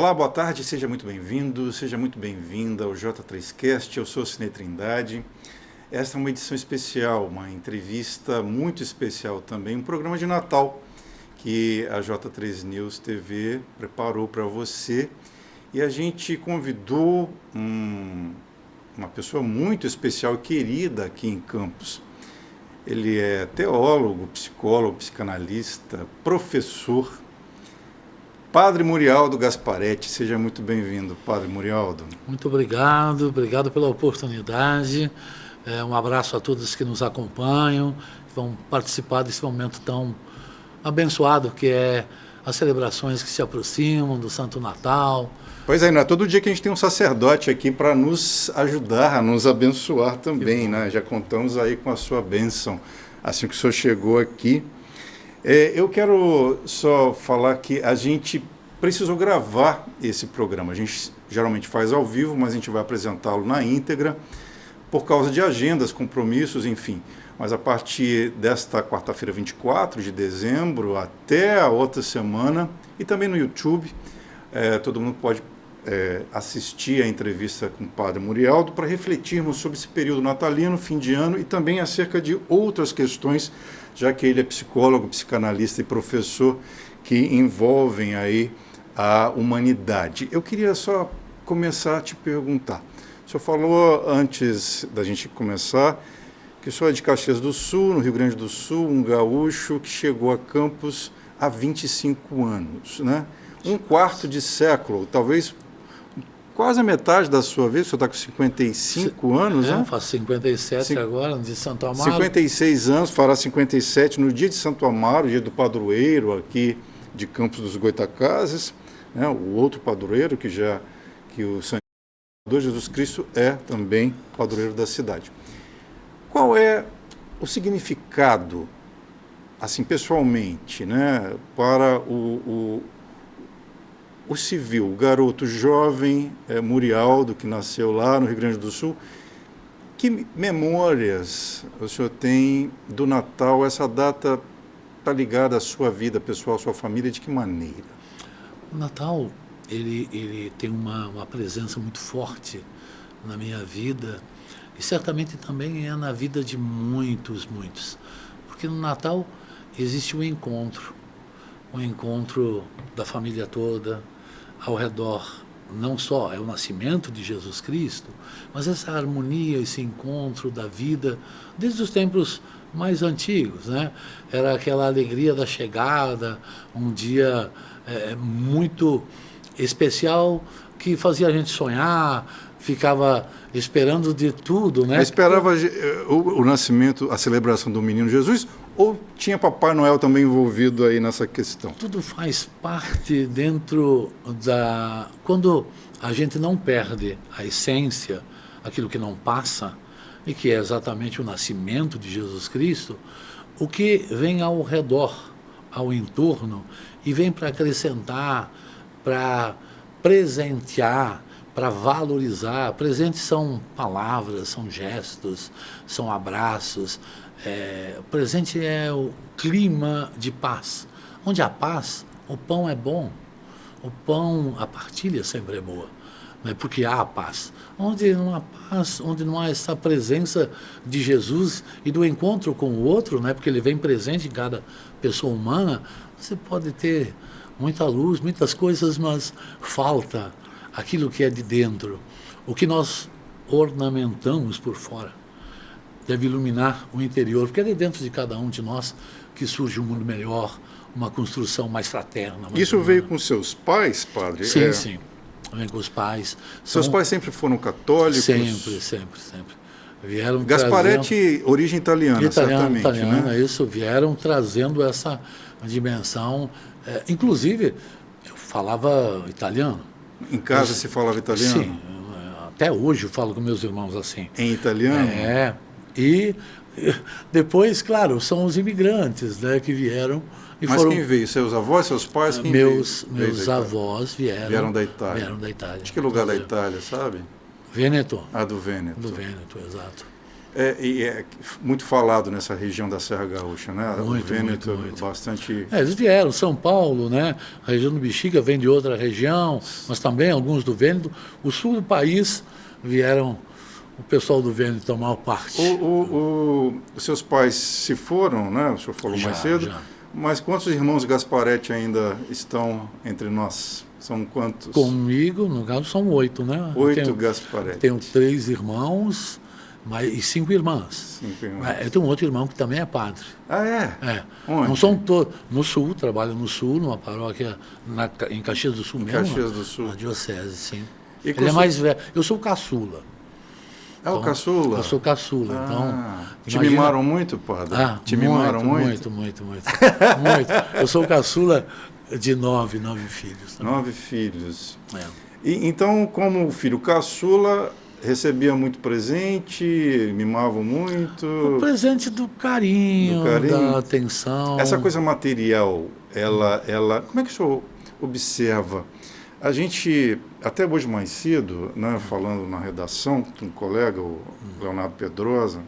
Olá, boa tarde, seja muito bem-vindo, seja muito bem-vinda ao J3Cast, eu sou Cine Trindade. Esta é uma edição especial, uma entrevista muito especial também, um programa de Natal que a J3 News TV preparou para você. E a gente convidou uma pessoa muito especial e querida aqui em Campos. Ele é teólogo, psicólogo, psicanalista, professor, Padre Murialdo Gasparetti. Seja muito bem-vindo, Padre Murialdo. Muito obrigado pela oportunidade. Um abraço a todos que nos acompanham, que vão participar desse momento tão abençoado que é as celebrações que se aproximam do Santo Natal. Pois é, não é todo dia que a gente tem um sacerdote aqui para nos ajudar, a nos abençoar também, né? Já contamos aí com a sua bênção, assim que o senhor chegou aqui. Eu quero só falar que a gente precisou gravar esse programa. A gente geralmente faz ao vivo, mas a gente vai apresentá-lo na íntegra, por causa de agendas, compromissos, enfim. Mas a partir desta quarta-feira, 24 de dezembro, até a outra semana, e também no YouTube, todo mundo pode assistir a entrevista com o Padre Murialdo para refletirmos sobre esse período natalino, fim de ano, e também acerca de outras questões, já que ele é psicólogo, psicanalista e professor que envolvem aí a humanidade. Eu queria só começar a te perguntar. O senhor falou, antes da gente começar, que o senhor é de Caxias do Sul, no Rio Grande do Sul, um gaúcho que chegou a Campos há 25 anos, né? Um quarto de século, talvez quase a metade da sua vida. O senhor está com 55 anos, né? Faço 57 agora, de Santo Amaro. 56 anos, fará 57 no dia de Santo Amaro, dia do padroeiro aqui de Campos dos Goytacazes, né? O outro padroeiro que o Senhor Jesus Cristo é também padroeiro da cidade. Qual é o significado, assim, pessoalmente, né, para o civil, o garoto jovem Murialdo, que nasceu lá no Rio Grande do Sul? Que memórias o senhor tem do Natal? Essa data está ligada à sua vida pessoal, à sua família, de que maneira? O Natal, ele tem uma presença muito forte na minha vida, e certamente também é na vida de muitos. Porque no Natal existe um encontro da família toda, ao redor. Não só é o nascimento de Jesus Cristo, mas essa harmonia, esse encontro da vida, desde os tempos mais antigos, né? Era aquela alegria da chegada, um dia muito especial, que fazia a gente sonhar, ficava esperando de tudo, né? Esperava o nascimento, a celebração do menino Jesus, ou tinha Papai Noel também envolvido aí nessa questão? Tudo faz parte dentro da... Quando a gente não perde a essência, aquilo que não passa, e que é exatamente o nascimento de Jesus Cristo, o que vem ao redor, ao entorno, e vem para acrescentar, para presentear, para valorizar. Presentes são palavras, são gestos, são abraços. Presente é o clima de paz. Onde há paz, o pão é bom. O pão, a partilha sempre é boa, né? Porque há paz. Onde não há paz, onde não há essa presença de Jesus e do encontro com o outro, né? Porque ele vem presente em cada pessoa humana, você pode ter muita luz, muitas coisas, mas falta aquilo que é de dentro. O que nós ornamentamos por fora deve iluminar o interior, porque é de dentro de cada um de nós que surge um mundo melhor, uma construção mais fraterna. Isso veio com seus pais, padre? Sim. Vem com os pais. Seus pais sempre foram católicos? Sempre. Vieram Gasparetti, origem italiana, certamente. Italiana, né? Isso, vieram trazendo essa dimensão. Inclusive, eu falava italiano. Em casa se falava italiano? Sim, até hoje eu falo com meus irmãos assim. Em italiano? E depois, claro, são os imigrantes, né, que vieram. Mas quem veio? Seus avós, seus pais? Meus avós vieram da Itália. Vieram da Itália. De que lugar da Itália, sabe? Vêneto. Ah, do Vêneto. Do Vêneto, exato. É muito falado nessa região da Serra Gaúcha, né? Muito, o Vêneto muito. bastante... Eles vieram, São Paulo, né? A região do Bexiga vem de outra região, mas também alguns do Vêneto. O sul do país vieram o pessoal do Vêneto tomar parte. Os seus pais se foram, né? O senhor falou mais cedo. Já. Mas quantos irmãos Gasparetti ainda estão entre nós? São quantos? Comigo, no caso, são 8, né? 8 Gasparetti. Tenho 3 irmãos e 5 irmãs. 5 irmãos. Eu tenho um outro irmão que também é padre. Ah, é? É. Onde? Não são todos. No sul, trabalho no sul, numa paróquia em Caxias do Sul mesmo. Caxias do Sul. Na diocese, sim. E Ele é mais velho. Eu sou o caçula. O caçula? Eu sou caçula, Te mimaram muito, padre? Te mimaram muito? Muito. Eu sou o caçula de 9 filhos. Também. 9 filhos. É. E, então, como filho caçula, recebia muito presente, mimavam muito? O presente do carinho, da atenção. Essa coisa material, ela, como é que o senhor observa? A gente, até hoje mais cedo, né, falando na redação, com um colega, o Leonardo Pedrosa,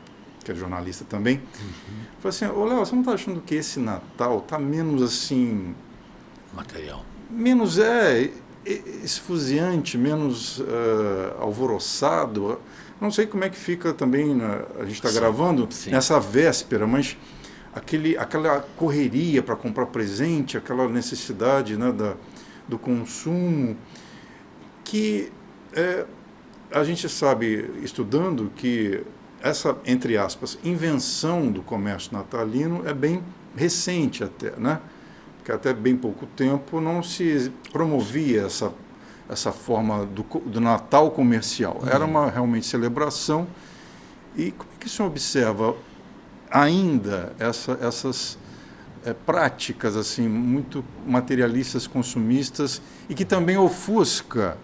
que é jornalista também, falou assim, ô Léo, você não está achando que esse Natal está menos assim... Material. Menos, esfuziante, menos alvoroçado? Não sei como é que fica também, a gente está gravando nessa véspera, mas aquela correria para comprar presente, aquela necessidade, né, do consumo, que a gente sabe, estudando, que essa, entre aspas, invenção do comércio natalino é bem recente até, né? Porque até bem pouco tempo não se promovia essa forma do Natal comercial. Era uma realmente celebração. E como é que o senhor observa ainda essas práticas assim muito materialistas, consumistas, e que também ofusca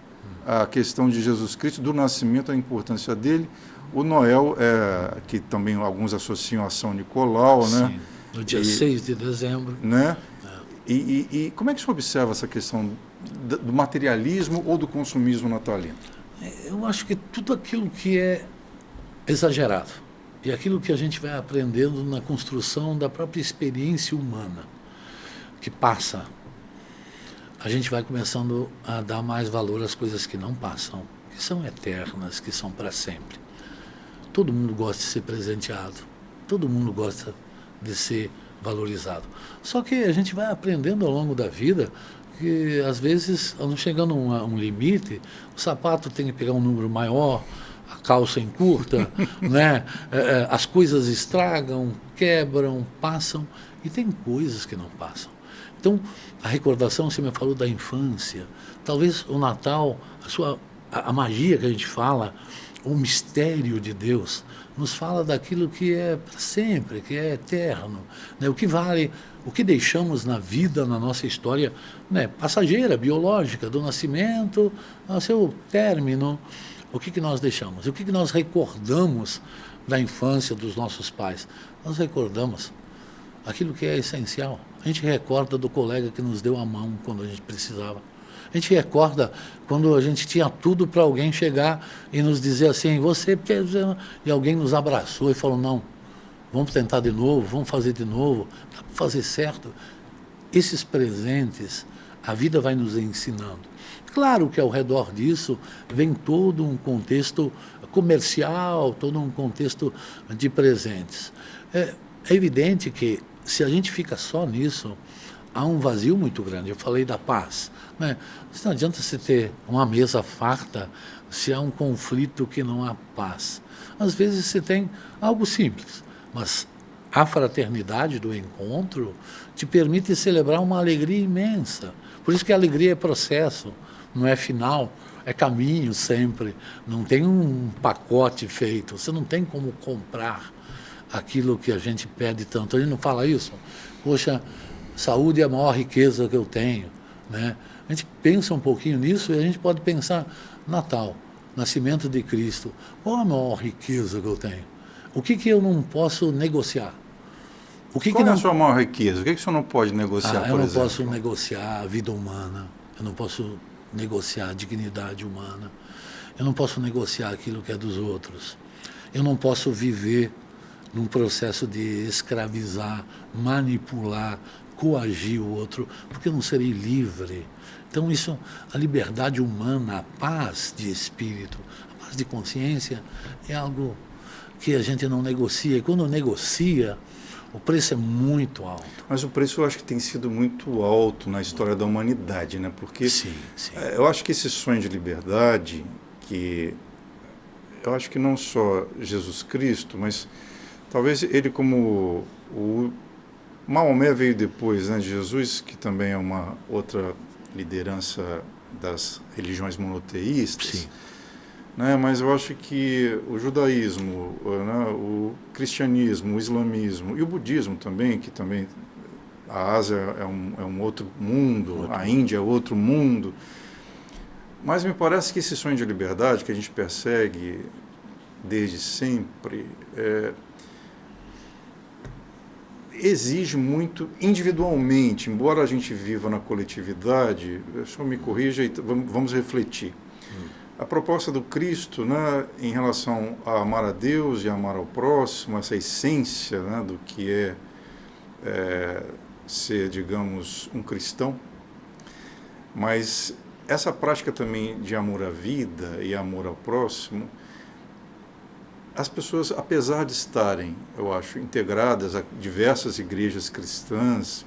a questão de Jesus Cristo, do nascimento, a importância dele, o Noel, que também alguns associam a São Nicolau, Sim, né? No dia 6 de dezembro. Né? E como é que você observa essa questão do materialismo ou do consumismo natalino? Eu acho que tudo aquilo que é exagerado e aquilo que a gente vai aprendendo na construção da própria experiência humana, que passa, a gente vai começando a dar mais valor às coisas que não passam, que são eternas, que são para sempre. Todo mundo gosta de ser presenteado, todo mundo gosta de ser valorizado. Só que a gente vai aprendendo ao longo da vida que, às vezes, chegando a um limite, o sapato tem que pegar um número maior, a calça encurta, né? As coisas estragam, quebram, passam, e tem coisas que não passam. Então, a recordação, você me falou da infância, talvez o Natal, a magia que a gente fala, o mistério de Deus, nos fala daquilo que é para sempre, que é eterno, né? O que vale, o que deixamos na vida, na nossa história, né, passageira, biológica, do nascimento ao seu término. O que nós deixamos? O que nós recordamos da infância dos nossos pais? Nós recordamos aquilo que é essencial. A gente recorda do colega que nos deu a mão quando a gente precisava. A gente recorda quando a gente tinha tudo para alguém chegar e nos dizer assim, você... E alguém nos abraçou e falou, não, vamos tentar de novo, vamos fazer de novo, dá para fazer certo. Esses presentes, a vida vai nos ensinando. Claro que ao redor disso vem todo um contexto comercial, todo um contexto de presentes. É evidente que se a gente fica só nisso, há um vazio muito grande. Eu falei da paz, né? Não adianta você ter uma mesa farta se há um conflito que não há paz. Às vezes você tem algo simples, mas a fraternidade do encontro te permite celebrar uma alegria imensa. Por isso que a alegria é processo, não é final, é caminho sempre. Não tem um pacote feito, você não tem como comprar aquilo que a gente pede tanto. A gente não fala isso? Poxa, saúde é a maior riqueza que eu tenho, né? A gente pensa um pouquinho nisso e a gente pode pensar, Natal, nascimento de Cristo, qual a maior riqueza que eu tenho? O que eu não posso negociar? Qual é a sua maior riqueza? O que o senhor não pode negociar, por exemplo? Eu não posso negociar a vida humana, eu não posso negociar a dignidade humana, eu não posso negociar aquilo que é dos outros. Eu não posso viver num processo de escravizar, manipular, coagir o outro, porque eu não serei livre. Então isso, a liberdade humana, a paz de espírito, a paz de consciência, é algo que a gente não negocia. E quando negocia, o preço é muito alto. Mas o preço eu acho que tem sido muito alto na história da humanidade, né? Porque Sim. eu acho que esse sonho de liberdade, que eu acho que não só Jesus Cristo, mas talvez ele como o Maomé veio depois, né, de Jesus, que também é uma outra liderança das religiões monoteístas. Sim. Né, mas eu acho que o judaísmo, né, o cristianismo, o islamismo e o budismo também, que também a Ásia é um outro mundo, a Índia é outro mundo. Mas me parece que esse sonho de liberdade que a gente persegue desde sempre exige muito individualmente, embora a gente viva na coletividade. Só me corrija e vamos refletir. A proposta do Cristo, né, em relação a amar a Deus e amar ao próximo, essa essência, né, do que é ser, digamos, um cristão, mas essa prática também de amor à vida e amor ao próximo, as pessoas, apesar de estarem, eu acho, integradas a diversas igrejas cristãs,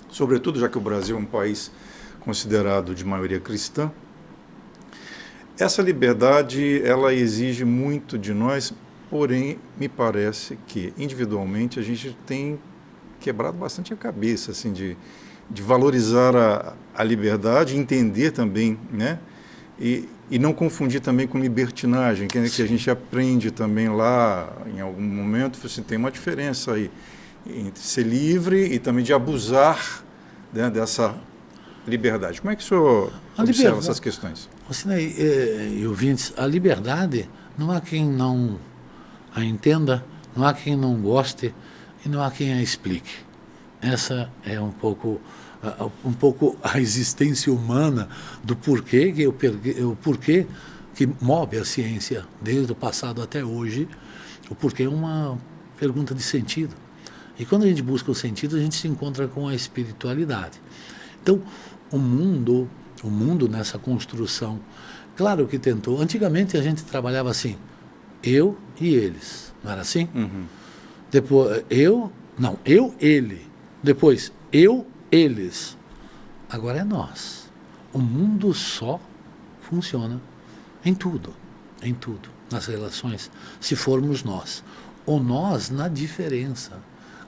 sobretudo já que o Brasil é um país considerado de maioria cristã, essa liberdade, ela exige muito de nós, porém, me parece que, individualmente, a gente tem quebrado bastante a cabeça, assim, de valorizar a liberdade, entender também, né? E não confundir também com libertinagem, que a gente aprende também lá, em algum momento, assim, tem uma diferença aí entre ser livre e também de abusar, né, dessa liberdade. Como é que o senhor observa essas questões? Sinei e ouvintes, a liberdade, não há quem não a entenda, não há quem não goste e não há quem a explique. Essa é um pouco a existência humana do porquê o porquê que move a ciência desde o passado até hoje. O porquê é uma pergunta de sentido. E quando a gente busca o sentido, a gente se encontra com a espiritualidade. Então, o mundo nessa construção, claro que tentou. Antigamente a gente trabalhava assim, eu e eles, não era assim? Uhum. Depois, eu, ele. Depois, eu, eles. Agora é nós. O mundo só funciona em tudo, nas relações, se formos nós. O nós na diferença.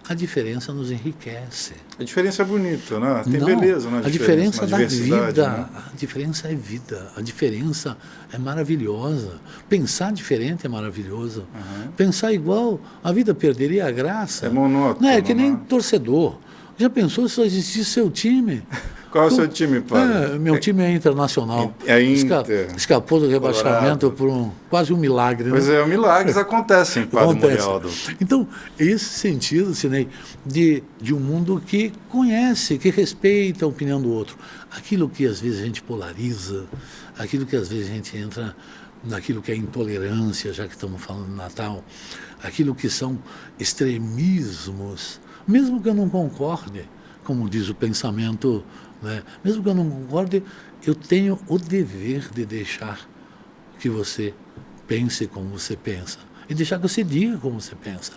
A diferença nos enriquece. A diferença é bonita, né? Tem beleza na diferença. A diferença da vida. Né? A diferença é vida. A diferença é maravilhosa. Pensar diferente é maravilhoso. Uhum. Pensar igual, a vida perderia a graça. É monótono. Não é que nem torcedor. Já pensou se só existisse seu time? Qual é o seu time, padre? Meu time é Internacional. É Inter. Escapou do rebaixamento por quase um milagre. Pois né? Milagres acontecem, padre Murialdo. Então, esse sentido, Sinei, de um mundo que conhece, que respeita a opinião do outro. Aquilo que às vezes a gente polariza, aquilo que às vezes a gente entra naquilo que é intolerância, já que estamos falando de Natal, aquilo que são extremismos, mesmo que eu não concorde, como diz o pensamento, né? Mesmo que eu não concorde, eu tenho o dever de deixar que você pense como você pensa e deixar que você diga como você pensa.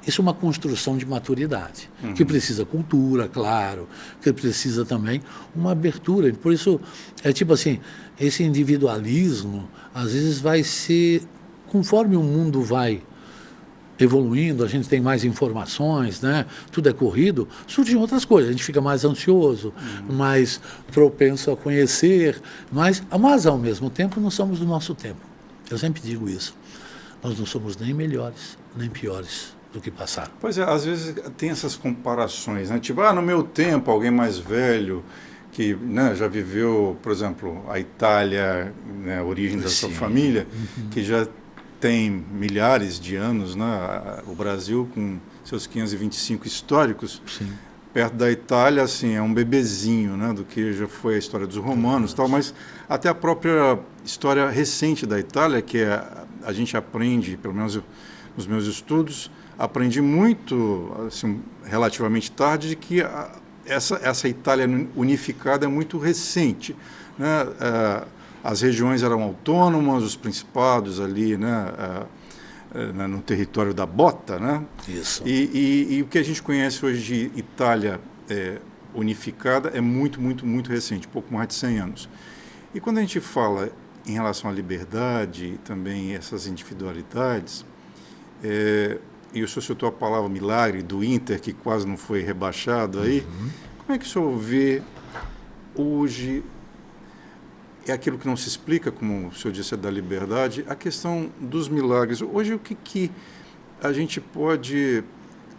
Isso é uma construção de maturidade, que precisa cultura, claro, que precisa também uma abertura. Por isso, é tipo assim, esse individualismo, às vezes vai ser, conforme o mundo vai evoluindo, a gente tem mais informações, né? Tudo é corrido, surgem outras coisas, a gente fica mais ansioso, mais propenso a conhecer, mas ao mesmo tempo não somos do nosso tempo. Eu sempre digo isso. Nós não somos nem melhores, nem piores do que passaram. Pois é, às vezes tem essas comparações, né? Tipo, no meu tempo, alguém mais velho, que, né, já viveu, por exemplo, a Itália, né, a origem da sua família, que já tem milhares de anos, né? O Brasil com seus 525 históricos. Sim. perto da Itália, assim, é um bebezinho, né, do que já foi a história dos romanos e tal, mas até a própria história recente da Itália, que a gente aprende, pelo menos nos meus estudos, aprendi muito, assim, relativamente tarde, de que essa Itália unificada é muito recente, né? As regiões eram autônomas, os principados ali, né, no território da bota, né? Isso. E o que a gente conhece hoje de Itália unificada é muito, muito, muito recente, pouco mais de 100 anos. E quando a gente fala em relação à liberdade e também essas individualidades, e o senhor citou a palavra milagre do Inter, que quase não foi rebaixado aí, como é que o senhor vê hoje, é aquilo que não se explica, como o senhor disse, é da liberdade, a questão dos milagres. Hoje, o que a gente pode,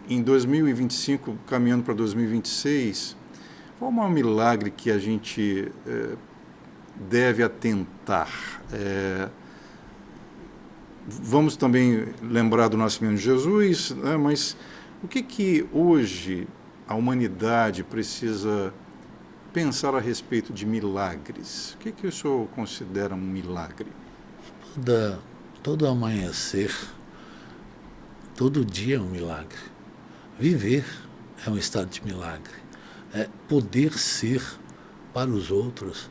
em 2025, caminhando para 2026, qual é o maior milagre que a gente deve atentar? Vamos também lembrar do nascimento de Jesus, né? Mas o que hoje a humanidade precisa pensar a respeito de milagres? O que o senhor considera um milagre? Todo amanhecer, todo dia é um milagre. Viver é um estado de milagre. Poder ser para os outros,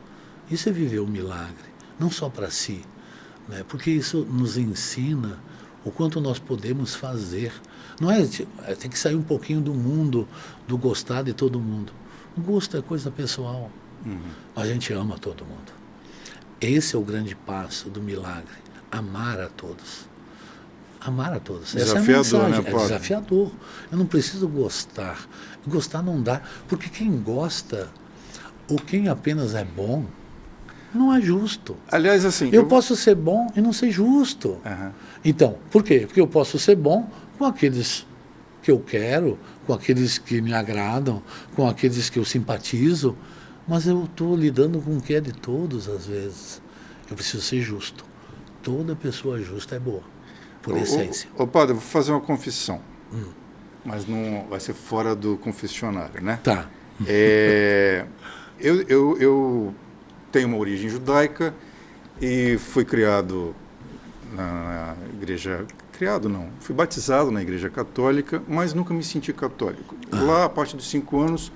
isso é viver um milagre, não só para si, né? Porque isso nos ensina o quanto nós podemos fazer. Não tem que sair um pouquinho do mundo, do gostar de todo mundo. O gosto é coisa pessoal. A gente ama todo mundo. Esse é o grande passo do milagre. Amar a todos. Amar a todos. Essa é a mensagem. Né, é desafiador. Eu não preciso gostar. Gostar não dá. Porque quem gosta, ou quem apenas é bom, não é justo. Aliás, assim... Eu posso ser bom e não ser justo. Então, por quê? Porque eu posso ser bom com aqueles que eu quero, com aqueles que me agradam, com aqueles que eu simpatizo, mas eu estou lidando com o que é de todos, às vezes. Eu preciso ser justo. Toda pessoa justa é boa, por essência. Padre, eu vou fazer uma confissão, mas não vai ser fora do confessionário, né? Tá. Eu tenho uma origem judaica e fui criado na igreja... Criado não, fui batizado na igreja católica, mas nunca me senti católico. Lá, a partir dos 5 anos,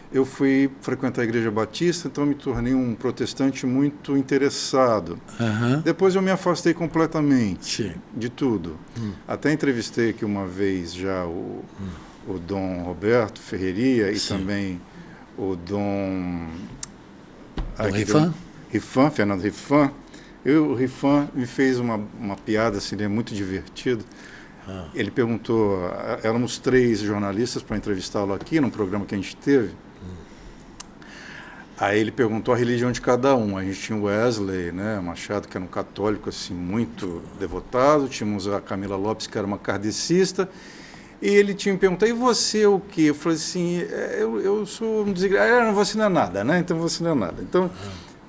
eu fui frequentar a igreja batista, então me tornei um protestante muito interessado. Depois eu me afastei completamente de tudo. Até entrevistei aqui uma vez já o Dom Roberto Ferreria e também o Dom Rifan, Fernando Rifan. O Rifan me fez uma piada, assim, ele é muito divertido. Ele perguntou, éramos 3 jornalistas para entrevistá-lo aqui, num programa que a gente teve. Aí ele perguntou a religião de cada um. A gente tinha o Wesley, né, Machado, que era um católico assim, muito devotado. Tínhamos a Camila Lopes, que era uma kardecista. E ele tinha me perguntado, e você o quê? Eu falei assim, eu sou um desigreado. Não vou assinar nada, né? Então não vou assinar nada. Então,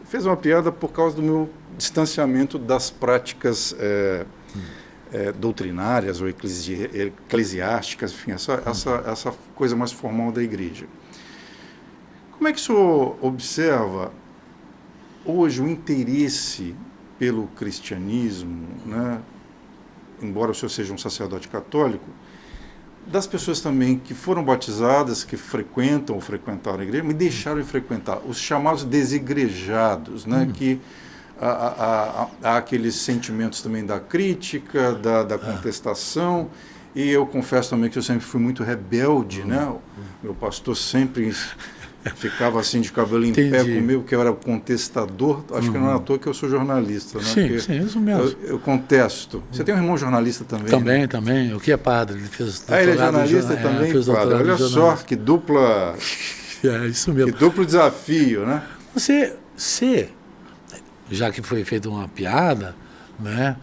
fez uma piada por causa do meu distanciamento das práticas doutrinárias ou eclesiásticas, enfim, essa coisa mais formal da igreja. Como é que o senhor observa hoje o interesse pelo cristianismo, né? Embora o senhor seja um sacerdote católico, das pessoas também que foram batizadas, que frequentam ou frequentaram a igreja, mas deixaram de frequentar, os chamados desigrejados, né? Que há aqueles sentimentos também da crítica, da contestação, e eu confesso também que eu sempre fui muito rebelde, né? Meu pastor sempre ficava assim de cabelo em pé comigo, que eu era contestador. Acho que não é à toa que eu sou jornalista, né? Sim, isso mesmo. Eu contesto. Você tem um irmão jornalista também? Também. O que é padre? Ele fez doutorado. Ele é jornalista também, padre. Olha só, que dupla... isso mesmo. Que duplo desafio, né? Já que foi feita uma piada, né?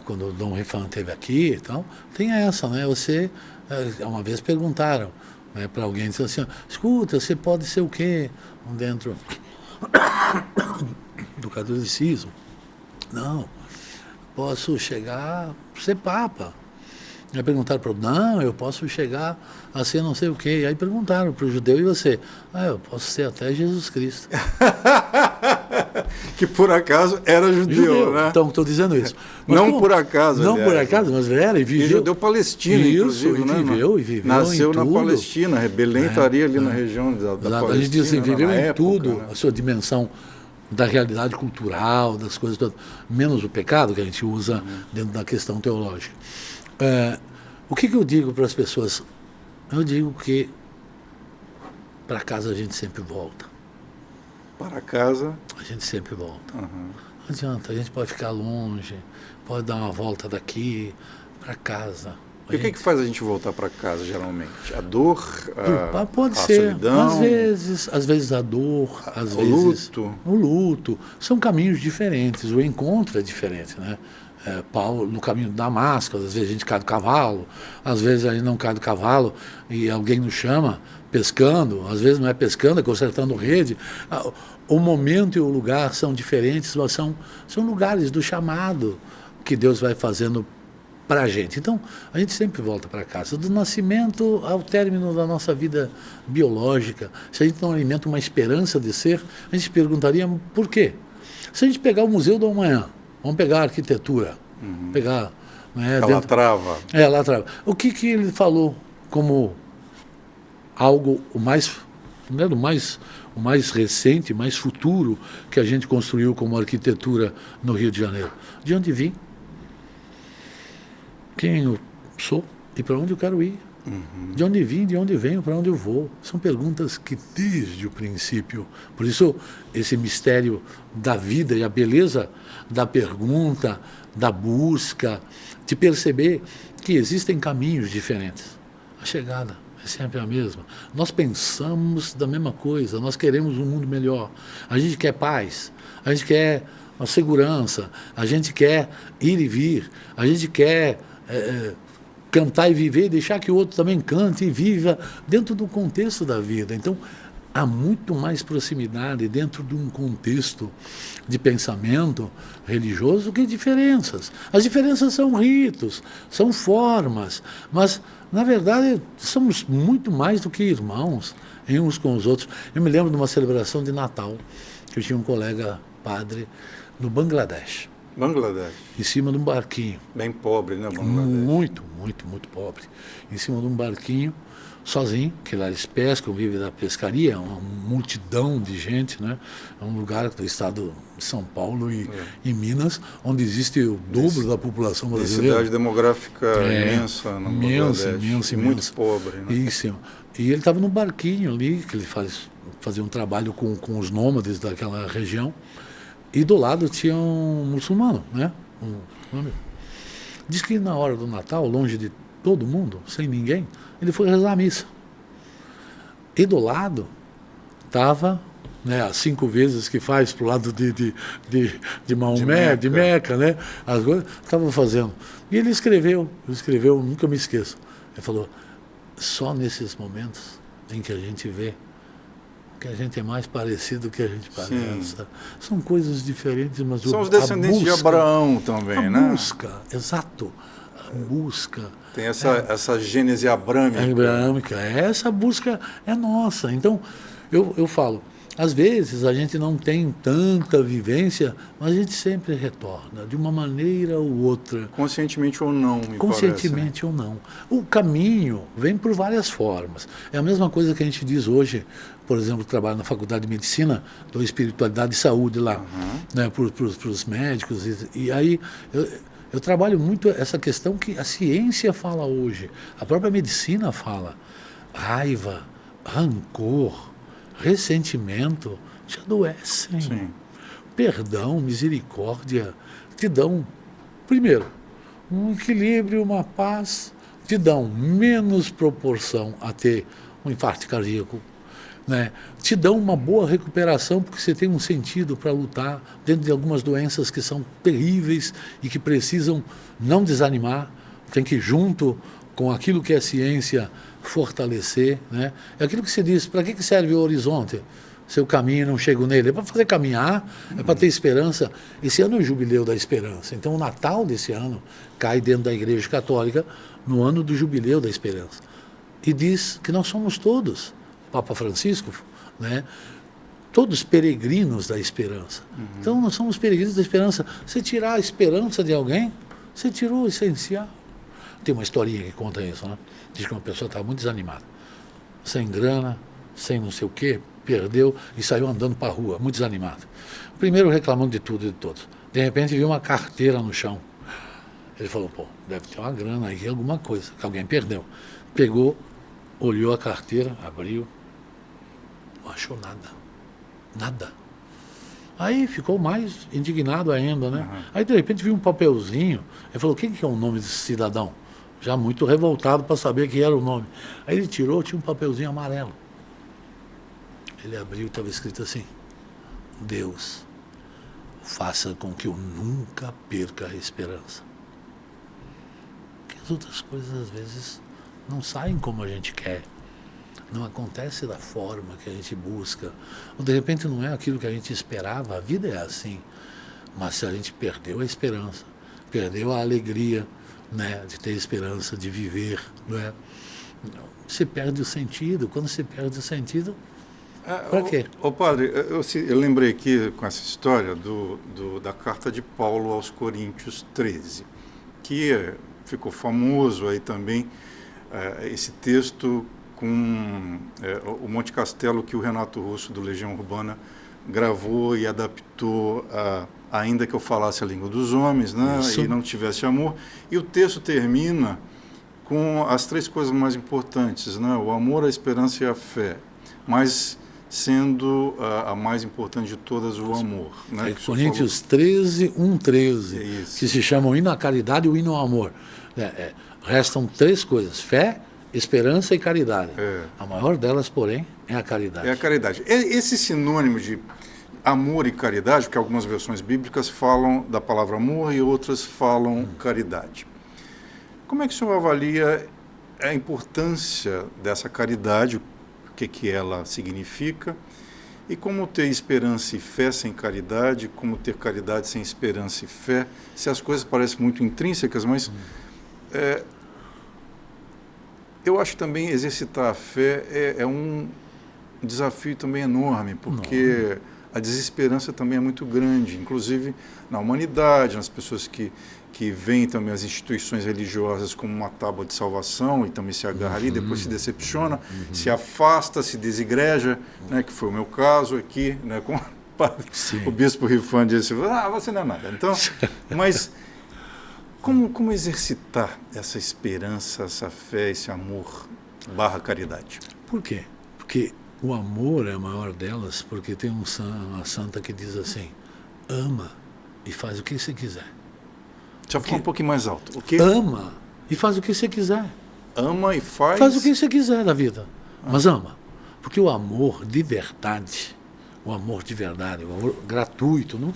Quando o Dom Rifan esteve aqui e tal, tem essa, né? Uma vez perguntaram, né, para alguém, disse assim, escuta, você pode ser o quê dentro do catolicismo? Não, posso chegar a ser papa. Aí perguntaram para o não, eu posso chegar a ser não sei o quê. Aí perguntaram para o judeu, e você? Eu posso ser até Jesus Cristo. Que por acaso era judeu, né? Então, estou dizendo isso. Mas não por acaso, não por acaso, mas era e viveu. E judeu palestino, inclusive, e viveu, né? E viveu Nasceu em na tudo. Palestina, Belém estaria ali na região da Palestina. A gente diz assim, viveu em época, tudo, né? a sua dimensão da realidade cultural, das coisas todas, menos o pecado que a gente usa dentro da questão teológica. O que eu digo para as pessoas? Eu digo que para casa a gente sempre volta. Para casa? A gente sempre volta. Uhum. Não adianta, a gente pode ficar longe, pode dar uma volta daqui para casa. E o que faz a gente voltar para casa, geralmente? A dor, pode a ser, solidão? Às vezes a dor, às o vezes luto. O luto. São caminhos diferentes, o encontro é diferente, né? Paulo, no caminho de Damasco, às vezes a gente cai do cavalo, às vezes a gente não cai do cavalo e alguém nos chama pescando, às vezes não é pescando, é consertando rede. O momento e o lugar são diferentes, mas são lugares do chamado que Deus vai fazendo para a gente. Então, a gente sempre volta para casa. Do nascimento ao término da nossa vida biológica, se a gente não alimenta uma esperança de ser, a gente perguntaria por quê? Se a gente pegar o Museu do Amanhã, vamos pegar a arquitetura, pegar... Né, Calatrava. Calatrava. O que ele falou como algo o mais recente, mais futuro que a gente construiu como arquitetura no Rio de Janeiro? De onde vim? Quem eu sou e para onde eu quero ir? De onde vim, de onde venho, para onde eu vou? São perguntas que desde o princípio, por isso esse mistério da vida e a beleza da pergunta, da busca, de perceber que existem caminhos diferentes. A chegada é sempre a mesma. Nós pensamos da mesma coisa, nós queremos um mundo melhor. A gente quer paz, a gente quer a segurança, a gente quer ir e vir, a gente quer cantar e viver, deixar que o outro também cante e viva dentro do contexto da vida. Então, há muito mais proximidade dentro de um contexto de pensamento religioso que diferenças. As diferenças são ritos, são formas, mas, na verdade, somos muito mais do que irmãos uns com os outros. Eu me lembro de uma celebração de Natal, que eu tinha um colega padre no Bangladesh. Em cima de um barquinho. Bem pobre, né, Bangladesh? Muito, muito, muito pobre. Em cima de um barquinho, sozinho, que lá eles pescam, vivem da pescaria, é uma multidão de gente, né? É um lugar do estado de São Paulo e Minas, onde existe o dobro da população brasileira. Cidade demográfica imensa no Bangladesh. Imensa. Muito pobre, né? Isso. E ele estava no barquinho ali, que ele fazia um trabalho com os nômades daquela região. E do lado tinha um muçulmano, né? Diz que na hora do Natal, longe de todo mundo, sem ninguém, ele foi rezar a missa. E do lado estava, né, as 5 vezes que faz para o lado de Maomé, de Meca, né? As coisas estavam fazendo. E ele escreveu, nunca me esqueço. Ele falou, só nesses momentos em que a gente vê que a gente é mais parecido do que a gente parece. São coisas diferentes, mas são os descendentes de Abraão também, né? A busca, exato. A busca. Tem essa gênese abrâmica. Essa busca é nossa. Então, eu falo, às vezes a gente não tem tanta vivência, mas a gente sempre retorna, de uma maneira ou outra. Conscientemente ou não, me Conscientemente parece, ou não. O caminho vem por várias formas. É a mesma coisa que a gente diz hoje, por exemplo, trabalho na Faculdade de Medicina, dou espiritualidade e saúde lá, né, para os médicos. E aí eu trabalho muito essa questão que a ciência fala hoje, a própria medicina fala. Raiva, rancor, ressentimento te adoecem. Sim. Perdão, misericórdia te dão, primeiro, um equilíbrio, uma paz, te dão menos proporção a ter um infarto cardíaco, né? Te dão uma boa recuperação porque você tem um sentido para lutar dentro de algumas doenças que são terríveis e que precisam não desanimar, tem que ir junto com aquilo que a ciência fortalecer, né? É aquilo que se diz, para que serve o horizonte? Se eu caminho e não chego nele, é para fazer caminhar, é para ter esperança. Esse ano é o Jubileu da Esperança. Então, o Natal desse ano cai dentro da Igreja Católica no ano do Jubileu da Esperança. E diz que nós somos todos, Papa Francisco, né? Todos peregrinos da esperança. Então, nós somos peregrinos da esperança. Se tirar a esperança de alguém, você tirou o essencial. Tem uma historinha que conta isso, né? Diz que uma pessoa estava muito desanimada, sem grana, sem não sei o quê, perdeu e saiu andando para a rua, muito desanimado. Primeiro reclamando de tudo e de todos. De repente viu uma carteira no chão. Ele falou, pô, deve ter uma grana aí, alguma coisa, que alguém perdeu. Pegou, olhou a carteira, abriu, não achou nada. Nada. Aí ficou mais indignado ainda, né? Aí de repente viu um papelzinho, ele falou, quem que é o nome desse cidadão? Já muito revoltado para saber que era o nome. Aí ele tirou, tinha um papelzinho amarelo. Ele abriu, estava escrito assim, Deus, faça com que eu nunca perca a esperança. Porque as outras coisas às vezes não saem como a gente quer. Não acontece da forma que a gente busca. Ou de repente não é aquilo que a gente esperava. A vida é assim. Mas se a gente perdeu a esperança, perdeu a alegria, né, de ter esperança, de viver, né, se perde o sentido. Quando se perde o sentido, para quê? Ô padre, eu lembrei aqui com essa história da carta de Paulo aos Coríntios 13, que ficou famoso aí também, esse texto com o Monte Castelo, que o Renato Russo, do Legião Urbana, gravou e adaptou ainda que eu falasse a língua dos homens, né, e não tivesse amor. E o texto termina com as 3 coisas mais importantes, né, o amor, a esperança e a fé, mas sendo a mais importante de todas o amor. Né, Coríntios 13, 1:13, que se chama o hino à caridade e o hino ao amor. Restam 3 coisas, fé, esperança e caridade. A maior delas, porém, é a caridade. É a caridade. Esse sinônimo de amor e caridade, porque algumas versões bíblicas falam da palavra amor e outras falam caridade. Como é que o senhor avalia a importância dessa caridade, o que ela significa, e como ter esperança e fé sem caridade, como ter caridade sem esperança e fé, se as coisas parecem muito intrínsecas, mas eu acho que também exercitar a fé é um desafio também enorme, porque a desesperança também é muito grande, inclusive na humanidade, nas pessoas que veem também as instituições religiosas como uma tábua de salvação e também se agarra ali, depois se decepciona, se afasta, se desigreja, né, que foi o meu caso aqui, né, com o bispo Rifan disse, você não é nada. Então, mas como exercitar essa esperança, essa fé, esse amor / caridade? Por quê? Porque o amor é a maior delas, porque tem uma santa que diz assim, ama e faz o que você quiser. Deixa eu falar um pouquinho mais alto. O quê? Ama e faz o que você quiser. Ama e faz... Faz o que você quiser da vida, mas ama. Porque o amor de verdade, o amor gratuito, não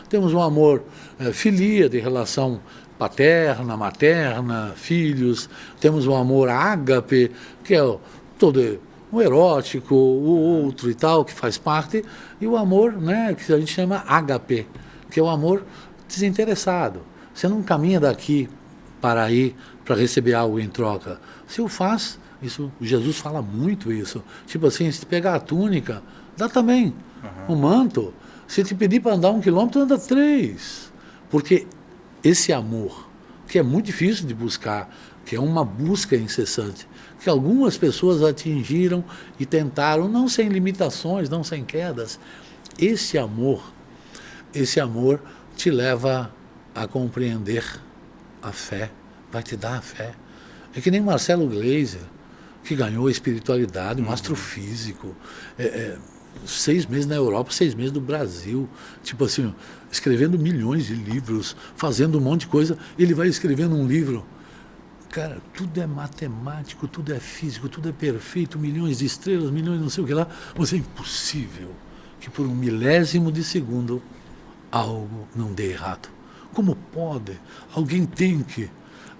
temos um amor filia, de relação paterna, materna, filhos, temos um amor ágape, que é todo o erótico, o outro e tal, que faz parte, e o amor, né, que a gente chama ágape, que é o amor desinteressado. Você não caminha daqui para ir para receber algo em troca. Você o faz, isso, Jesus fala muito isso. Tipo assim, se pegar a túnica, dá também. O manto, se te pedir para andar 1 quilômetro, anda 3. Porque esse amor, que é muito difícil de buscar, que é uma busca incessante, que algumas pessoas atingiram e tentaram, não sem limitações, não sem quedas. Esse amor te leva a compreender a fé, vai te dar a fé. É que nem Marcelo Gleiser, que ganhou a espiritualidade, um astrofísico, 6 meses na Europa, 6 meses no Brasil, tipo assim, escrevendo milhões de livros, fazendo um monte de coisa, ele vai escrevendo um livro. Cara, tudo é matemático, tudo é físico, tudo é perfeito, milhões de estrelas, milhões de não sei o que lá, mas é impossível que por 1 milésimo de segundo algo não dê errado. Como pode? Alguém tem que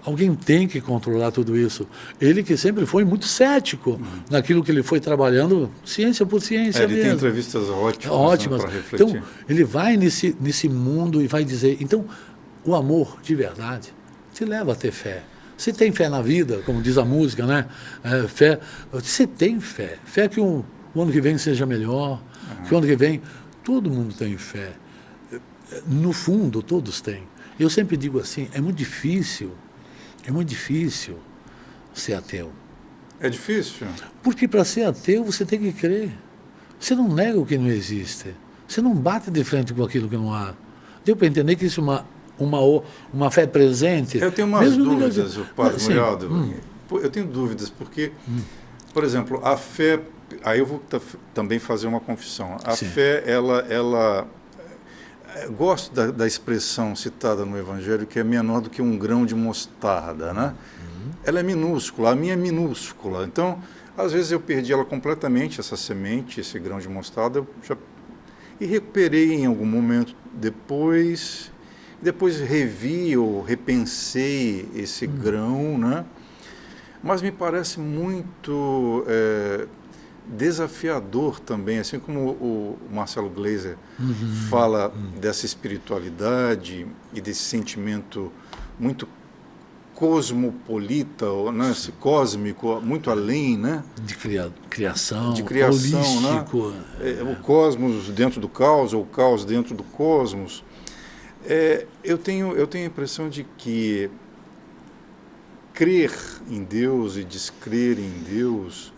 Alguém tem que controlar tudo isso. Ele que sempre foi muito cético naquilo que ele foi trabalhando, ciência por ciência ele mesmo. tem entrevistas ótimas, Ótimas. Para refletir. Então, ele vai nesse mundo e vai dizer... Então, o amor de verdade te leva a ter fé. Você tem fé na vida, como diz a música, né? Fé. Você tem fé. Fé que o ano que vem seja melhor, que o ano que vem... Todo mundo tem fé. No fundo, todos têm. Eu sempre digo assim, é muito difícil ser ateu. É difícil? Porque para ser ateu você tem que crer. Você não nega o que não existe. Você não bate de frente com aquilo que não há. Deu para entender que isso é uma fé presente? Eu tenho umas dúvidas, Padre Murialdo. Eu tenho dúvidas, porque, por exemplo, a fé... Aí eu vou também fazer uma confissão. A fé, ela gosto da expressão citada no Evangelho, que é menor do que um grão de mostarda, né? Ela é minúscula, a minha é minúscula. Então, às vezes eu perdi ela completamente, essa semente, esse grão de mostarda, e recuperei em algum momento depois revi ou repensei esse grão, né? Mas me parece muito... desafiador também, assim como o Marcelo Gleiser fala dessa espiritualidade e desse sentimento muito cosmopolita, né, esse cósmico, muito além, né? De criação, holístico, né? O cosmos dentro do caos, ou o caos dentro do cosmos. Eu tenho a impressão de que crer em Deus e descrer em Deus,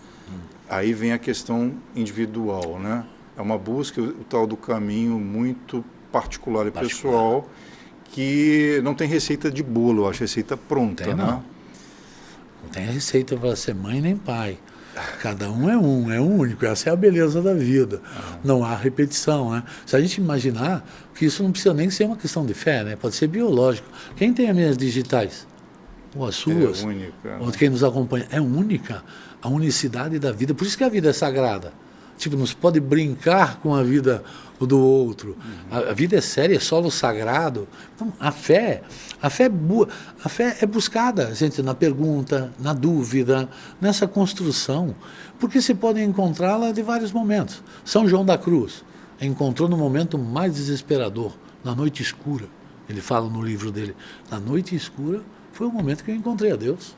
aí vem a questão individual, né? É uma busca, o tal do caminho muito particular e pessoal, que não tem receita de bolo, eu acho receita pronta, tem, né? Não tem receita para ser mãe nem pai. Cada um é único, essa é a beleza da vida. Não há repetição, né? Se a gente imaginar que isso não precisa nem ser uma questão de fé, né? Pode ser biológico. Quem tem as minhas digitais? Ou as suas? É única. Ou quem nos acompanha? É única. A unicidade da vida. Por isso que a vida é sagrada. Tipo, não se pode brincar com a vida do outro. A vida é séria, é solo sagrado. Então, a fé é buscada, gente, na pergunta, na dúvida, nessa construção. Porque se pode encontrá-la de vários momentos. São João da Cruz encontrou no momento mais desesperador, na noite escura. Ele fala no livro dele, na noite escura foi o momento que eu encontrei a Deus.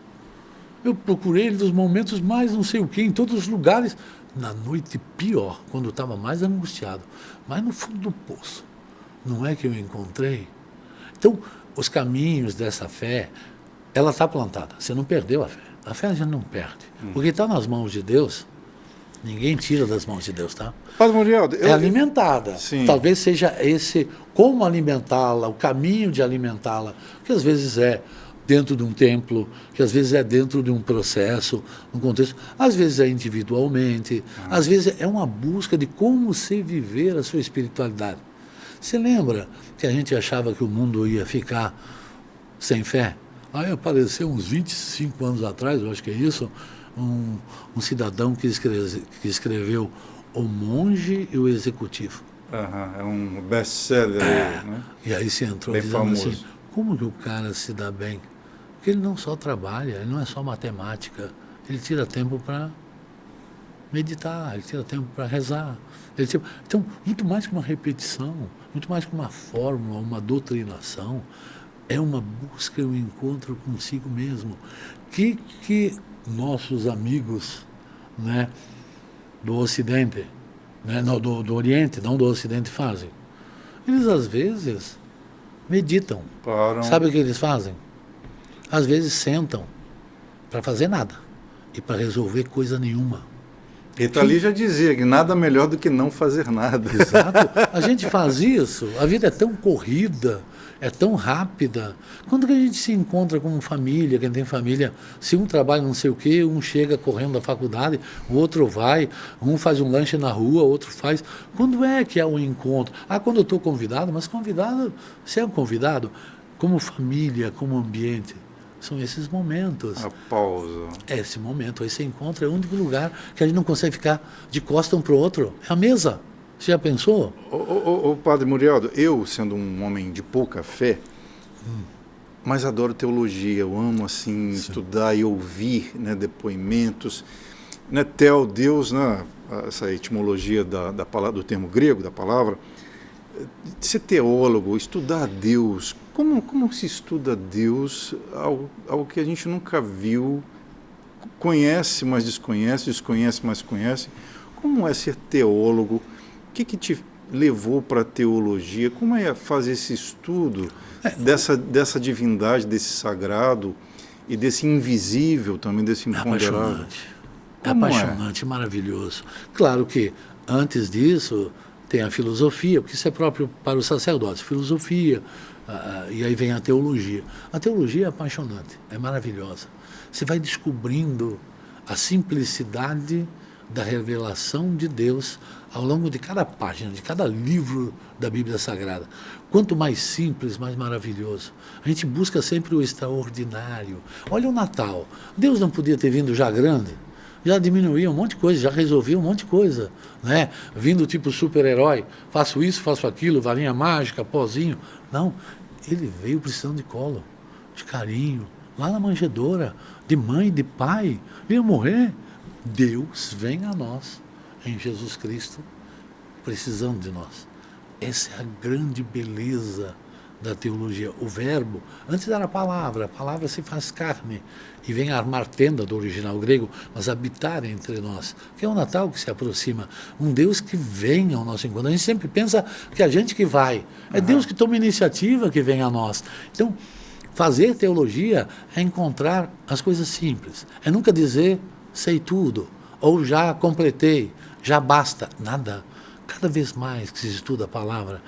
Eu procurei ele nos momentos mais não sei o que, em todos os lugares. Na noite pior, quando eu estava mais angustiado, mas no fundo do poço. Não é que eu encontrei? Então, os caminhos dessa fé, ela está plantada. Você não perdeu a fé. A fé a gente não perde. Porque está nas mãos de Deus, ninguém tira das mãos de Deus, tá? Padre Murialdo, é alimentada. Sim. Talvez seja esse, como alimentá-la, o caminho de alimentá-la, que às vezes é dentro de um templo, que às vezes é dentro de um processo, um contexto, às vezes é individualmente, às vezes é uma busca de como se viver a sua espiritualidade. Você lembra que a gente achava que o mundo ia ficar sem fé? Aí apareceu uns 25 anos atrás, eu acho que é isso, um cidadão que escreveu O Monge e o Executivo. É um best-seller, né? E aí você entrou bem dizendo famoso. assim, como que o cara se dá bem? Porque ele não só trabalha, ele não é só matemática, ele tira tempo para meditar, ele tira tempo para rezar. Então, muito mais que uma repetição, muito mais que uma fórmula, uma doutrinação, é uma busca e um encontro consigo mesmo. Que nossos amigos, né, do Ocidente, né, não, do Oriente, não do Ocidente, fazem? Eles, às vezes, meditam. Param. Sabe o que eles fazem? Às vezes sentam para fazer nada e para resolver coisa nenhuma. Itali já dizia que nada melhor do que não fazer nada. Exato. A gente faz isso, a vida é tão corrida, é tão rápida. Quando que a gente se encontra como família, quem tem família, se um trabalha não sei o quê, um chega correndo da faculdade, o outro vai, um faz um lanche na rua, outro faz. Quando é que é o encontro? Quando eu estou convidado, mas convidado, se é um convidado, como família, como ambiente. São esses momentos. A pausa. É esse momento, esse encontro é o único lugar que a gente não consegue ficar de costa um para o outro. É a mesa. Você já pensou? Padre Murialdo, eu, sendo um homem de pouca fé, mas adoro teologia, eu amo assim estudar e ouvir, né, depoimentos. Né, Theo, Deus, né, essa etimologia da palavra, do termo grego, da palavra, ser teólogo, estudar Deus, como se estuda Deus, algo que a gente nunca viu, conhece, mas desconhece, desconhece, mas conhece. Como é ser teólogo? O que te levou para a teologia? Como é fazer esse estudo dessa divindade, desse sagrado e desse invisível também, desse imponderável? É apaixonante, maravilhoso. Claro que antes disso tem a filosofia, porque isso é próprio para o sacerdócio, filosofia, e aí vem a teologia. A teologia é apaixonante, é maravilhosa. Você vai descobrindo a simplicidade da revelação de Deus ao longo de cada página, de cada livro da Bíblia Sagrada. Quanto mais simples, mais maravilhoso. A gente busca sempre o extraordinário. Olha o Natal. Deus não podia ter vindo já grande? Já diminuía um monte de coisa, já resolvia um monte de coisa, né? Vindo tipo super-herói, faço isso, faço aquilo, varinha mágica, pozinho. Não, ele veio precisando de colo, de carinho, lá na manjedoura, de mãe, de pai. Ele ia morrer. Deus vem a nós, em Jesus Cristo, precisando de nós. Essa é a grande beleza da teologia. O verbo, antes era a palavra se faz carne e vem armar tenda, do original grego, mas habitar entre nós, que é o Natal que se aproxima, um Deus que vem ao nosso encontro. A gente sempre pensa que a gente que vai, é Deus que toma iniciativa que vem a nós. Então, fazer teologia é encontrar as coisas simples, é nunca dizer sei tudo, ou já completei, já basta, nada. Cada vez mais que se estuda a palavra,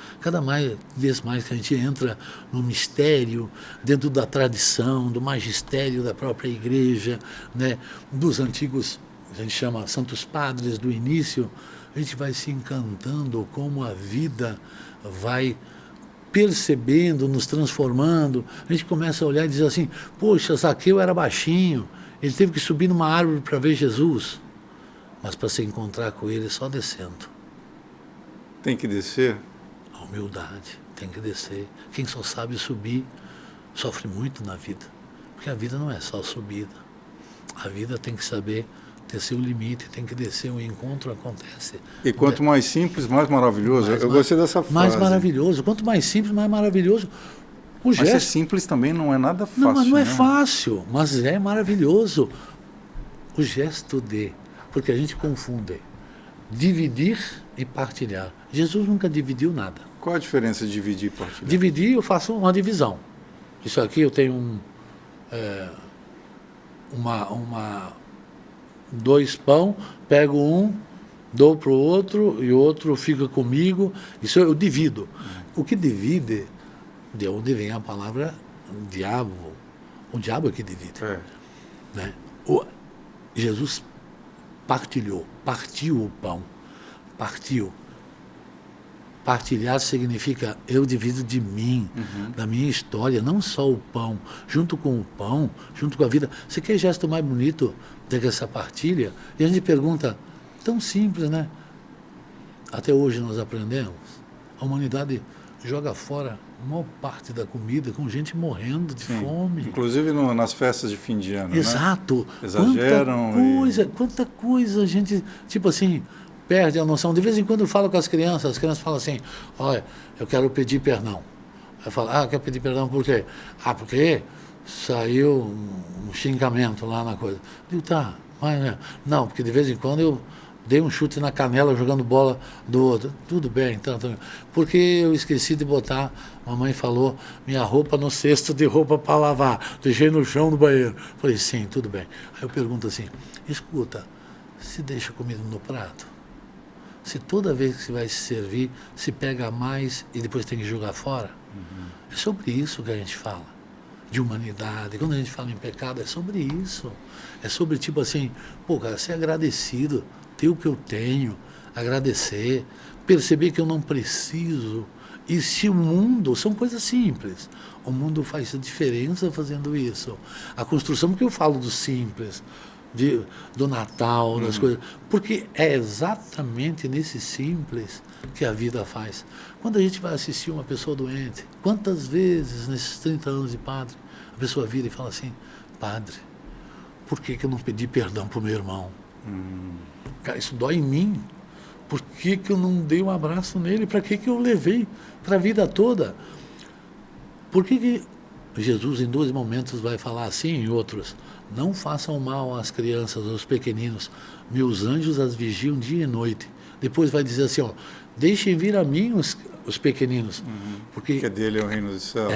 vez mais que a gente entra no mistério, dentro da tradição, do magistério da própria igreja, né, dos antigos, a gente chama santos padres do início, a gente vai se encantando como a vida vai percebendo, nos transformando. A gente começa a olhar e dizer assim, poxa, Zaqueu era baixinho, ele teve que subir numa árvore para ver Jesus, mas para se encontrar com ele só descendo. Tem que descer? A humildade, tem que descer. Quem só sabe subir sofre muito na vida, porque a vida não é só subida. A vida tem que saber ter seu limite, tem que descer, o encontro acontece. E quanto mais simples, mais maravilhoso. Eu gostei dessa frase. Mais maravilhoso. Quanto mais simples, mais maravilhoso. O gesto, mas ser simples também não é nada fácil. Não, mas não é fácil, mas é maravilhoso. O gesto de... Porque a gente confunde dividir e partilhar. Jesus nunca dividiu nada. Qual a diferença de dividir e partilhar? Dividir, eu faço uma divisão. Isso aqui eu tenho dois pão, pego um, dou para o outro e o outro fica comigo. Isso eu divido. O que divide, de onde vem a palavra diabo? O diabo é que divide. Né? Jesus partilhou, partiu o pão, partiu. Partilhar significa eu divido de mim, da minha história, não só o pão, junto com o pão, junto com a vida. Você quer gesto mais bonito do que essa partilha? E a gente pergunta, tão simples, né? Até hoje nós aprendemos, a humanidade joga fora a maior parte da comida com gente morrendo de fome. Inclusive nas festas de fim de ano, exato. Né? Exageram. Quanta coisa a gente, tipo assim, perde a noção. De vez em quando eu falo com as crianças falam assim, olha, eu quero pedir perdão. Eu falo, quer pedir perdão por quê? Porque saiu um xingamento lá na coisa. Eu digo, tá, mas não, porque de vez em quando eu dei um chute na canela jogando bola do outro. Tudo bem, então, porque eu esqueci de botar, mamãe falou, minha roupa no cesto de roupa para lavar, deixei no chão do banheiro. Falei, sim, tudo bem. Aí eu pergunto assim, escuta, se deixa comida no prato? Se toda vez que você vai se servir, se pega mais e depois tem que jogar fora? É sobre isso que a gente fala, de humanidade. Quando a gente fala em pecado, é sobre isso. É sobre, tipo assim, cara, ser agradecido, ter o que eu tenho, agradecer, perceber que eu não preciso. E se o mundo, são coisas simples, o mundo faz diferença fazendo isso. A construção, porque eu falo do simples, do Natal, das coisas, porque é exatamente nesse simples que a vida faz. Quando a gente vai assistir uma pessoa doente, quantas vezes nesses 30 anos de padre, pessoa vira e fala assim, padre, por que eu não pedi perdão para o meu irmão? Cara, isso dói em mim. Por que eu não dei um abraço nele? Para que eu levei para a vida toda? Por que Jesus, em 2 momentos, vai falar assim, em outros, não façam mal às crianças, aos pequeninos, meus anjos as vigiam dia e noite. Depois vai dizer assim, ó, deixem vir a mim os pequeninos. Porque dele é o reino dos céus.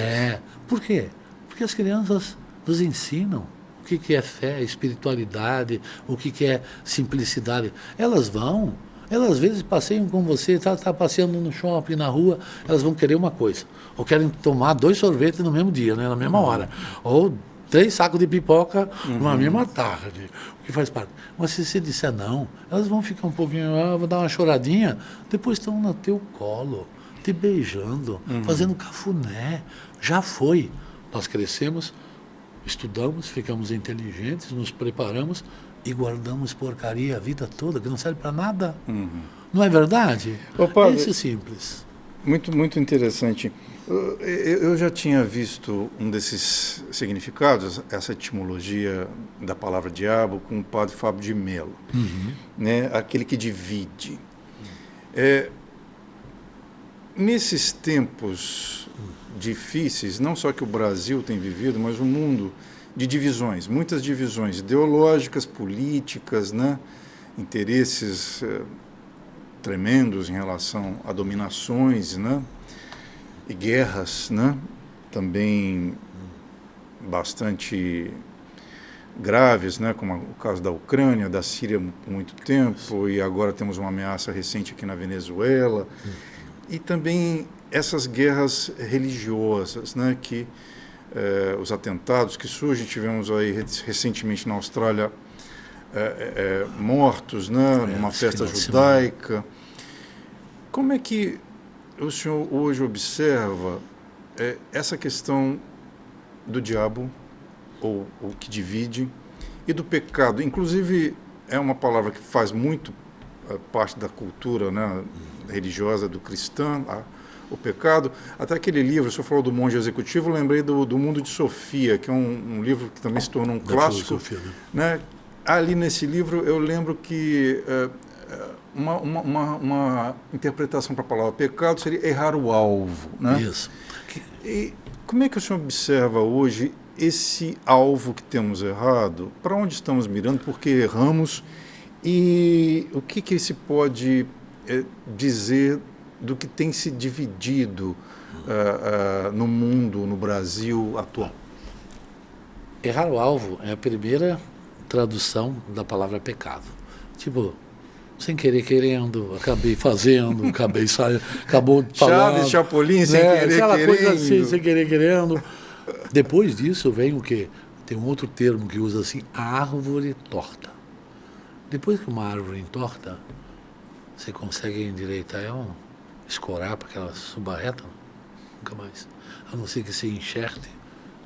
Por quê? Porque as crianças nos ensinam o que é fé, espiritualidade, o que é simplicidade. Elas às vezes passeiam com você, tá passeando no shopping, na rua, elas vão querer uma coisa. Ou querem tomar 2 sorvetes no mesmo dia, né, na mesma hora. Ou 3 sacos de pipoca na mesma tarde, o que faz parte. Mas se você disser não, elas vão ficar um pouquinho, vão dar uma choradinha, depois estão no teu colo, te beijando, fazendo cafuné. Já foi. Nós crescemos, estudamos, ficamos inteligentes, nos preparamos e guardamos porcaria a vida toda, que não serve para nada. Não é verdade? Ô, padre, isso é simples. Muito, muito interessante. Eu já tinha visto um desses significados, essa etimologia da palavra diabo, com o padre Fábio de Mello, né? Aquele que divide. Nesses tempos difíceis, não só que o Brasil tem vivido, mas o mundo, de divisões, muitas divisões ideológicas, políticas, né? Interesses tremendos em relação a dominações, né? E guerras, né? Também bastante graves, né? Como o caso da Ucrânia, da Síria por muito tempo, e agora temos uma ameaça recente aqui na Venezuela. E também essas guerras religiosas, né? Que os atentados que surgem, tivemos aí recentemente na Austrália mortos, né? Numa festa judaica. Como é que o senhor hoje observa essa questão do diabo, ou o que divide, e do pecado? Inclusive, é uma palavra que faz muito parte da cultura, né, religiosa do cristão, o pecado. Até aquele livro, o senhor falou do Monge Executivo, eu lembrei do Mundo de Sofia, que é um livro que também se tornou um clássico. Né? Ali nesse livro, eu lembro que uma interpretação para a palavra pecado seria errar o alvo. Né? Isso. E como é que o senhor observa hoje esse alvo que temos errado? Para onde estamos mirando? Por que erramos? E o que se pode dizer do que tem se dividido no mundo, no Brasil atual? Errar o alvo é a primeira tradução da palavra pecado. Tipo, sem querer, querendo, acabei fazendo, acabei saindo, acabou falando. Chaves, Chapolin, sem querer, aquela querendo. Coisa assim, sem querer, querendo. Depois disso vem o quê? Tem um outro termo que usa assim, árvore torta. Depois que uma árvore entorta, você consegue endireitar ela, escorar para que ela suba reta? Nunca mais. A não ser que se enxerte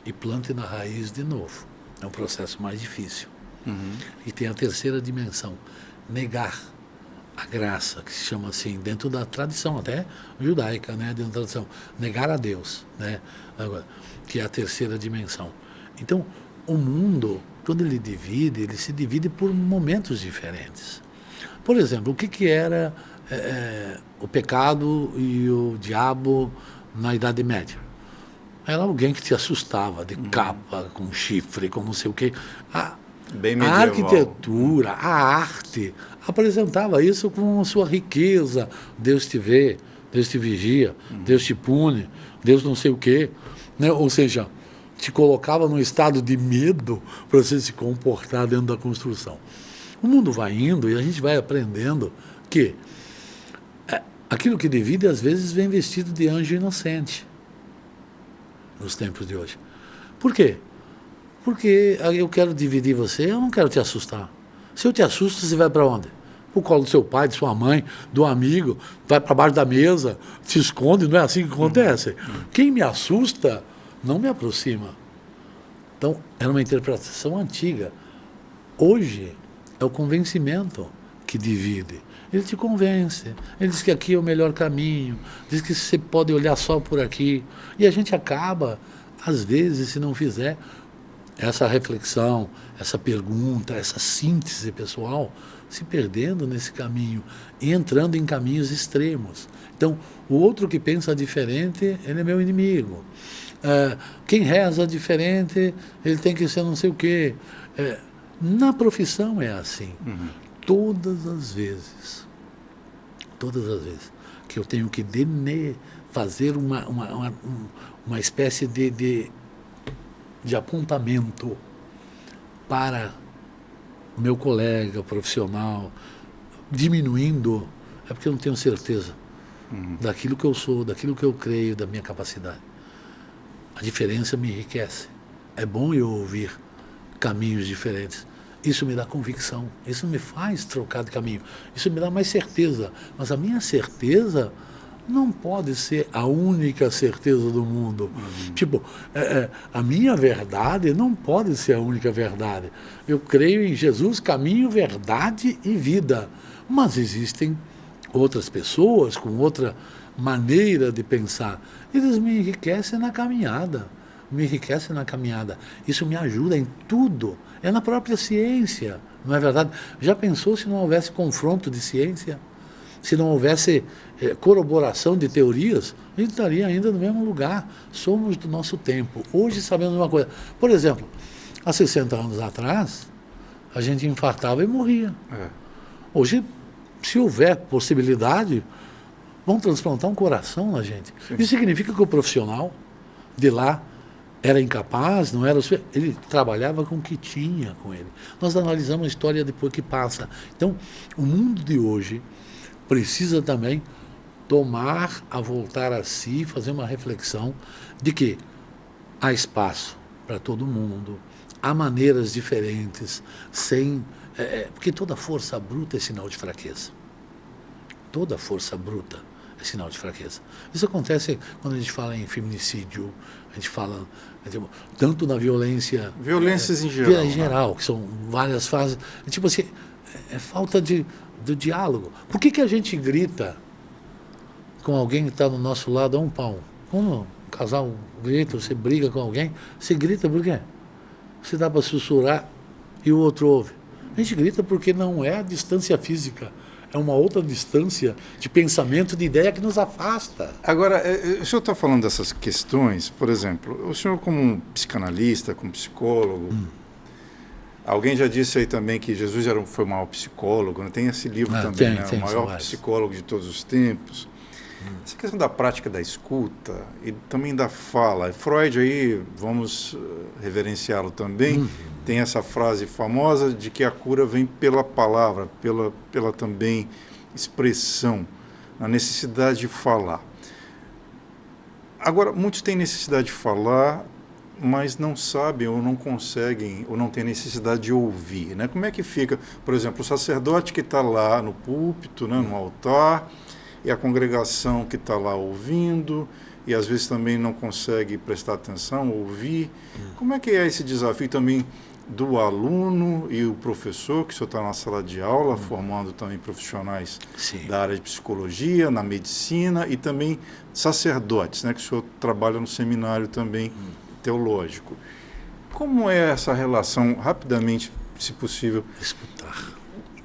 e plante na raiz de novo. É um processo mais difícil. E tem a terceira dimensão, negar a graça, que se chama assim, dentro da tradição até judaica, né? Dentro da tradição, negar a Deus, né? Que é a terceira dimensão. Então, o mundo, quando ele se divide por momentos diferentes. Por exemplo, o que era o pecado e o diabo na Idade Média? Era alguém que te assustava, de capa, com chifre, com não sei o quê. Bem medieval. A arquitetura, a arte, apresentava isso com sua riqueza. Deus te vê, Deus te vigia, Deus te pune, Deus não sei o quê. Né? Ou seja, te colocava num estado de medo para você se comportar dentro da construção. O mundo vai indo e a gente vai aprendendo que aquilo que divide, às vezes, vem vestido de anjo inocente nos tempos de hoje. Por quê? Porque eu quero dividir você, eu não quero te assustar. Se eu te assusto, você vai para onde? Para o colo do seu pai, de sua mãe, do amigo, vai para baixo da mesa, se esconde, não é assim que acontece? Quem me assusta não me aproxima. Então, era uma interpretação antiga. Hoje, é o convencimento que divide. Ele te convence, ele diz que aqui é o melhor caminho, diz que você pode olhar só por aqui. E a gente acaba às vezes, se não fizer essa reflexão, essa pergunta, essa síntese pessoal, se perdendo nesse caminho e entrando em caminhos extremos. Então, o outro que pensa diferente, ele é meu inimigo. Quem reza diferente, ele tem que ser não sei o quê. Na profissão é assim. Todas as vezes que eu tenho que fazer uma espécie de apontamento para o meu colega profissional, diminuindo, é porque eu não tenho certeza daquilo que eu sou, daquilo que eu creio, da minha capacidade. A diferença me enriquece. É bom eu ouvir caminhos diferentes. Isso me dá convicção, isso me faz trocar de caminho, isso me dá mais certeza. Mas a minha certeza não pode ser a única certeza do mundo. Tipo, a minha verdade não pode ser a única verdade. Eu creio em Jesus, caminho, verdade e vida. Mas existem outras pessoas com outra maneira de pensar. Eles me enriquecem na caminhada. Isso me ajuda em tudo. É na própria ciência, não é verdade? Já pensou se não houvesse confronto de ciência? Se não houvesse corroboração de teorias, a gente estaria ainda no mesmo lugar. Somos do nosso tempo. Hoje sabemos uma coisa. Por exemplo, há 60 anos atrás, a gente infartava e morria. Hoje, se houver possibilidade, vão transplantar um coração na gente. Sim. Isso significa que o profissional de lá era incapaz, não era... Ele trabalhava com o que tinha com ele. Nós analisamos a história depois que passa. Então, o mundo de hoje precisa também tomar a voltar a si, fazer uma reflexão de que há espaço para todo mundo, há maneiras diferentes, porque toda força bruta é sinal de fraqueza. Toda força bruta é sinal de fraqueza. Isso acontece quando a gente fala em feminicídio, a gente fala tanto na violência... Violências em geral. Em geral, que são várias fases. Tipo assim, é falta do diálogo. Por que a gente grita com alguém que está do nosso lado a um pau? Quando um casal grita, você briga com alguém, você grita por quê? Você dá para sussurrar e o outro ouve. A gente grita porque não é a distância física, é uma outra distância de pensamento, de ideia que nos afasta. Agora, o senhor está falando dessas questões, por exemplo, o senhor como um psicanalista, como psicólogo, alguém já disse aí também que Jesus foi o maior psicólogo, né? Tem esse livro também, o maior psicólogo de todos os tempos. Essa questão da prática da escuta e também da fala. Freud aí, vamos reverenciá-lo também, tem essa frase famosa de que a cura vem pela palavra, pela também expressão, a necessidade de falar. Agora, muitos têm necessidade de falar, mas não sabem ou não conseguem, ou não têm necessidade de ouvir, né? Como é que fica, por exemplo, o sacerdote que está lá no púlpito, né, no altar, e a congregação que está lá ouvindo, e às vezes também não consegue prestar atenção, ouvir. Como é que é esse desafio também do aluno e o professor, que o senhor está na sala de aula, formando também profissionais da área de psicologia, na medicina, e também sacerdotes, né, que o senhor trabalha no seminário também teológico. Como é essa relação, rapidamente, se possível? Escutar.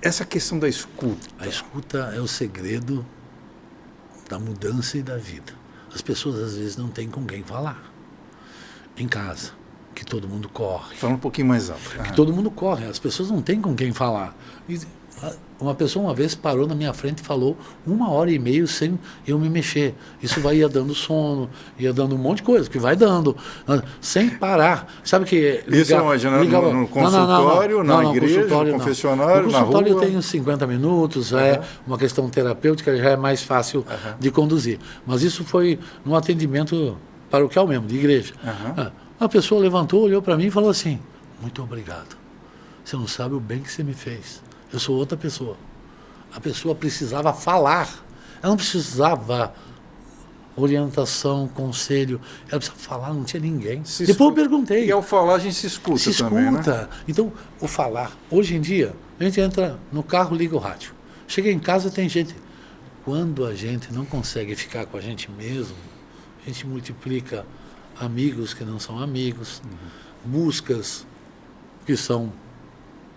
Essa questão da escuta. A escuta é o segredo da mudança e da vida. As pessoas às vezes não têm com quem falar. Em casa, que todo mundo corre. Fala um pouquinho mais alto. Que todo mundo corre, as pessoas não têm com quem falar. E uma pessoa uma vez parou na minha frente e falou 1h30 sem eu me mexer. Isso ia dando sono, ia dando um monte de coisa, que vai dando, sem parar. Sabe que... Isso é onde? No consultório, na igreja, no confessionário, na rua? No consultório eu tenho 50 minutos, é uma questão terapêutica, já é mais fácil de conduzir. Mas isso foi num atendimento paroquial mesmo, de igreja. A pessoa levantou, olhou para mim e falou assim: muito obrigado. Você não sabe o bem que você me fez. Eu sou outra pessoa. A pessoa precisava falar. Ela não precisava orientação, conselho. Ela precisava falar, não tinha ninguém. Depois eu perguntei. E ao falar a gente se escuta também, né? Então, o falar. Hoje em dia, a gente entra no carro, liga o rádio. Chega em casa, tem gente. Quando a gente não consegue ficar com a gente mesmo, a gente multiplica amigos que não são amigos, buscas que são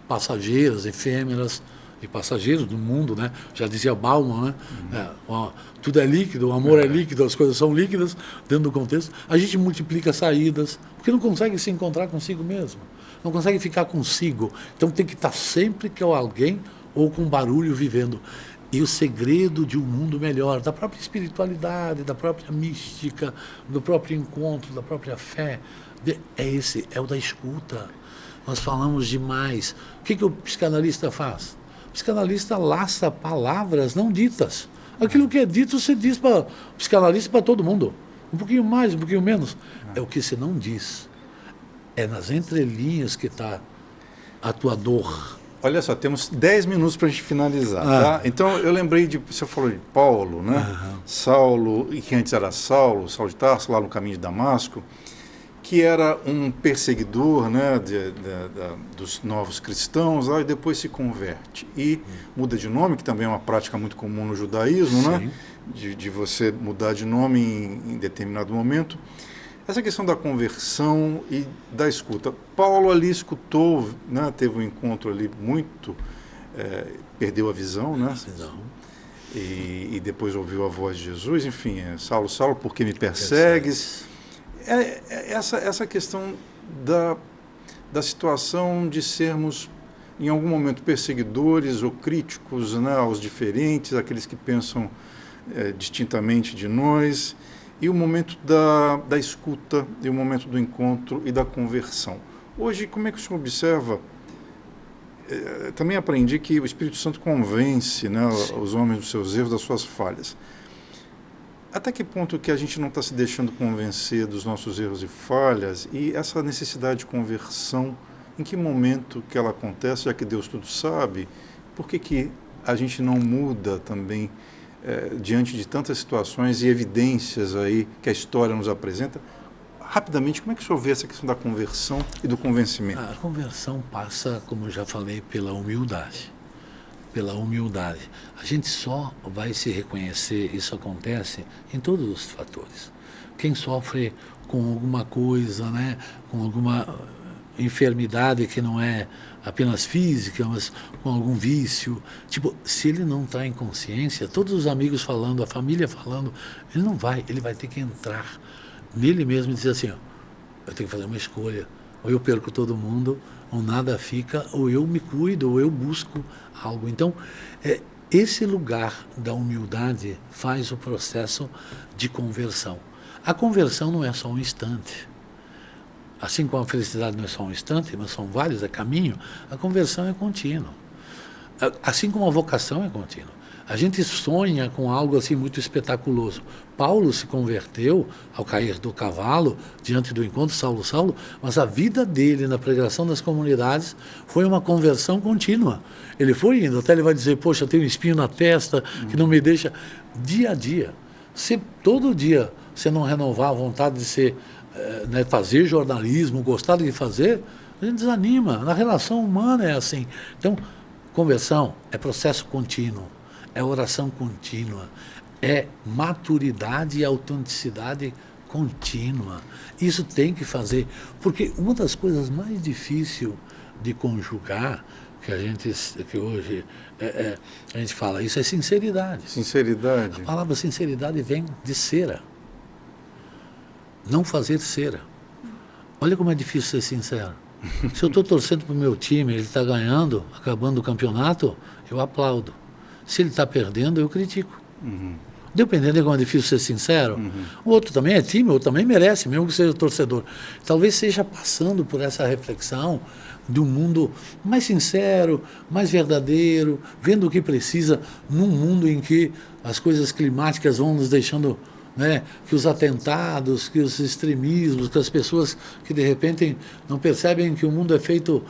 passageiras, efêmeras e passageiros do mundo, né? Já dizia Bauman, né? Tudo é líquido, o amor é líquido, as coisas são líquidas dentro do contexto. A gente multiplica saídas, porque não consegue se encontrar consigo mesmo, não consegue ficar consigo. Então tem que estar sempre com alguém ou com barulho vivendo. E o segredo de um mundo melhor, da própria espiritualidade, da própria mística, do próprio encontro, da própria fé, é o da escuta. Nós falamos demais. O que o psicanalista faz? O psicanalista laça palavras não ditas. Aquilo que é dito, você diz para o psicanalista e para todo mundo. Um pouquinho mais, um pouquinho menos. É o que você não diz. É nas entrelinhas que está a tua dor. Olha só, temos 10 minutos para a gente finalizar. Tá? Então, eu lembrei você falou de Paulo, né? Saulo, que antes era Saulo de Tarso, lá no caminho de Damasco, que era um perseguidor, né, dos novos cristãos, lá, e depois se converte. E muda de nome, que também é uma prática muito comum no judaísmo, né? De você mudar de nome em determinado momento. Essa questão da conversão e da escuta. Paulo ali escutou, né, teve um encontro ali muito... perdeu a visão, né? E depois ouviu a voz de Jesus. Enfim, Saulo, Saulo, por que me persegues? Essa questão da situação de sermos, em algum momento, perseguidores ou críticos, né, aos diferentes, aqueles que pensam distintamente de nós, e o momento da escuta, e o momento do encontro e da conversão. Hoje, como é que o senhor observa? Também aprendi que o Espírito Santo convence, né, os homens dos seus erros, das suas falhas. Até que ponto que a gente não está se deixando convencer dos nossos erros e falhas, e essa necessidade de conversão, em que momento que ela acontece, já que Deus tudo sabe, por que a gente não muda também diante de tantas situações e evidências aí que a história nos apresenta? Rapidamente, como é que o senhor vê essa questão da conversão e do convencimento? A conversão passa, como eu já falei, pela humildade. Pela humildade. A gente só vai se reconhecer, isso acontece em todos os fatores. Quem sofre com alguma coisa, né, com alguma enfermidade que não é apenas física, mas com algum vício, tipo, se ele não está em consciência, todos os amigos falando, a família falando, ele não vai, ele vai ter que entrar nele mesmo e dizer assim, ó, eu tenho que fazer uma escolha, ou eu perco todo mundo, ou nada fica, ou eu me cuido, ou eu busco algo. Então, esse lugar da humildade faz o processo de conversão. A conversão não é só um instante. Assim como a felicidade não é só um instante, mas são vários, é caminho, a conversão é contínua. Assim como a vocação é contínua. A gente sonha com algo assim muito espetaculoso. Paulo se converteu ao cair do cavalo, diante do encontro Saulo, mas a vida dele na pregação das comunidades foi uma conversão contínua. Ele foi indo, até ele vai dizer, poxa, eu tenho um espinho na testa que não me deixa... Dia a dia. Se todo dia você não renovar a vontade de ser, fazer jornalismo, gostar de fazer, a gente desanima. Na relação humana é assim. Então, conversão é processo contínuo. É oração contínua, é maturidade e autenticidade contínua. Isso tem que fazer, porque uma das coisas mais difíceis de conjugar, que hoje a gente fala isso, é sinceridade. Sinceridade. A palavra sinceridade vem de cera. Não fazer cera. Olha como é difícil ser sincero. Se eu estou torcendo para o meu time, ele está ganhando, acabando o campeonato, eu aplaudo. Se ele está perdendo, eu critico. Deu para entender como é difícil ser sincero? O outro também é time, o outro também merece, mesmo que seja torcedor. Talvez seja passando por essa reflexão de um mundo mais sincero, mais verdadeiro, vendo o que precisa, num mundo em que as coisas climáticas vão nos deixando, né, que os atentados, que os extremismos, que as pessoas que de repente não percebem que o mundo é feito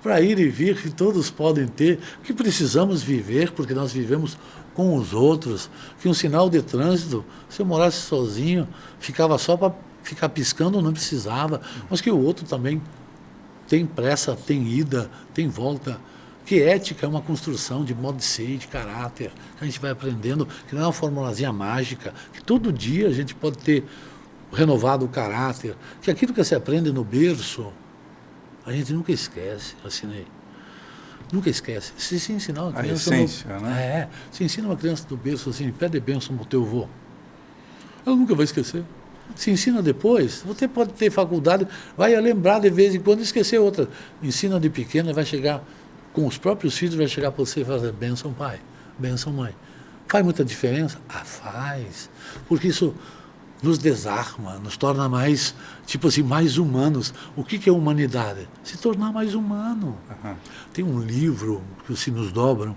para ir e vir, que todos podem ter, que precisamos viver, porque nós vivemos com os outros, que um sinal de trânsito, se eu morasse sozinho, ficava só para ficar piscando, não precisava, mas que o outro também tem pressa, tem ida, tem volta, que ética é uma construção de modo de ser, de caráter, que a gente vai aprendendo, que não é uma formulazinha mágica, que todo dia a gente pode ter renovado o caráter, que aquilo que se aprende no berço, a gente nunca esquece, assinei. Nunca esquece. Se ensinar uma criança... A essência, né? Se ensina uma criança do berço assim, pede bênção pro teu avô, ela nunca vai esquecer. Se ensina depois, você pode ter faculdade, vai lembrar de vez em quando e esquecer outra. Ensina de pequena, vai chegar, com os próprios filhos, vai chegar para você e fazer bênção pai, bênção mãe. Faz muita diferença? Faz. Porque isso nos desarma, nos torna mais, tipo assim, mais humanos. O que é humanidade? Se tornar mais humano. Uhum. Tem um livro que os sinos dobram,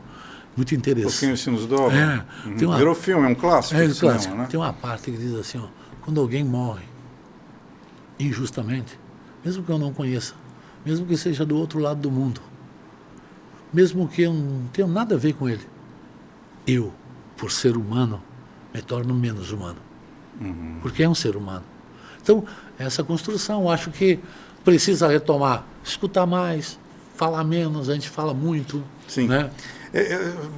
muito interessante. Um pouquinho os sinos dobram? Tem Virou filme, é um clássico. Clássico. Né? Tem uma parte que diz assim, ó, quando alguém morre injustamente, mesmo que eu não conheça, mesmo que seja do outro lado do mundo, mesmo que eu não tenha nada a ver com ele, eu, por ser humano, me torno menos humano. Porque é um ser humano. Então, essa construção, eu acho que precisa retomar, escutar mais, falar menos, a gente fala muito. Sim. Né?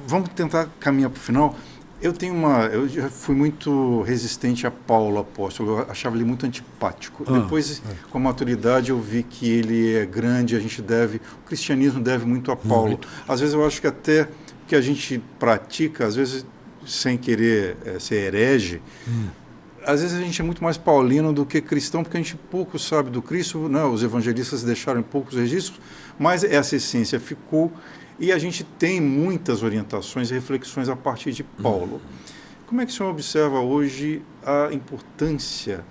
Vamos tentar caminhar para o final. Eu já fui muito resistente a Paulo apóstolo, eu achava ele muito antipático. Depois, com a maturidade, eu vi que ele é grande, o cristianismo deve muito a Paulo. Muito. Às vezes eu acho que até que a gente pratica, às vezes sem querer ser herege, às vezes a gente é muito mais paulino do que cristão, porque a gente pouco sabe do Cristo, né? Os evangelistas deixaram poucos registros, mas essa essência ficou. E a gente tem muitas orientações e reflexões a partir de Paulo. Como é que o senhor observa hoje a importância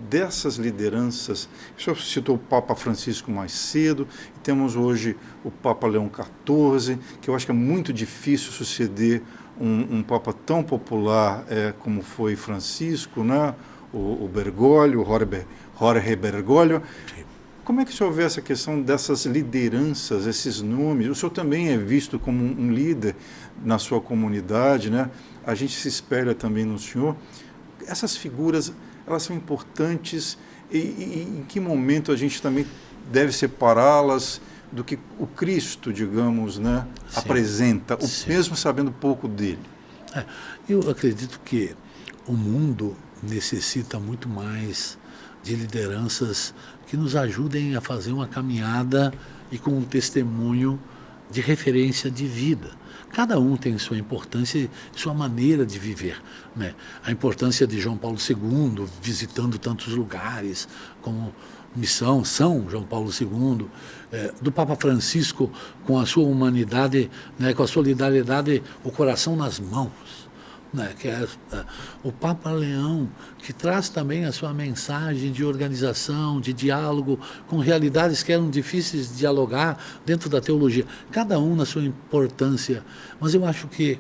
dessas lideranças? O senhor citou o Papa Francisco mais cedo, e temos hoje o Papa Leão XIV, que eu acho que é muito difícil suceder um Papa tão popular como foi Francisco, né? O Bergoglio, Jorge Bergoglio. Como é que o senhor vê essa questão dessas lideranças, esses nomes? O senhor também é visto como um líder na sua comunidade, né? A gente se espelha também no senhor. Essas figuras, elas são importantes e em que momento a gente também deve separá-las do que o Cristo, digamos, né, apresenta, mesmo sabendo pouco dele? Eu acredito que o mundo necessita muito mais de lideranças que nos ajudem a fazer uma caminhada e com um testemunho de referência de vida. Cada um tem sua importância e sua maneira de viver, né? A importância de João Paulo II, visitando tantos lugares, como missão, São João Paulo II, do Papa Francisco, com a sua humanidade, né, com a solidariedade, o coração nas mãos. Né, que é o Papa Leão, que traz também a sua mensagem de organização, de diálogo com realidades que eram difíceis de dialogar dentro da teologia, cada um na sua importância. Mas eu acho que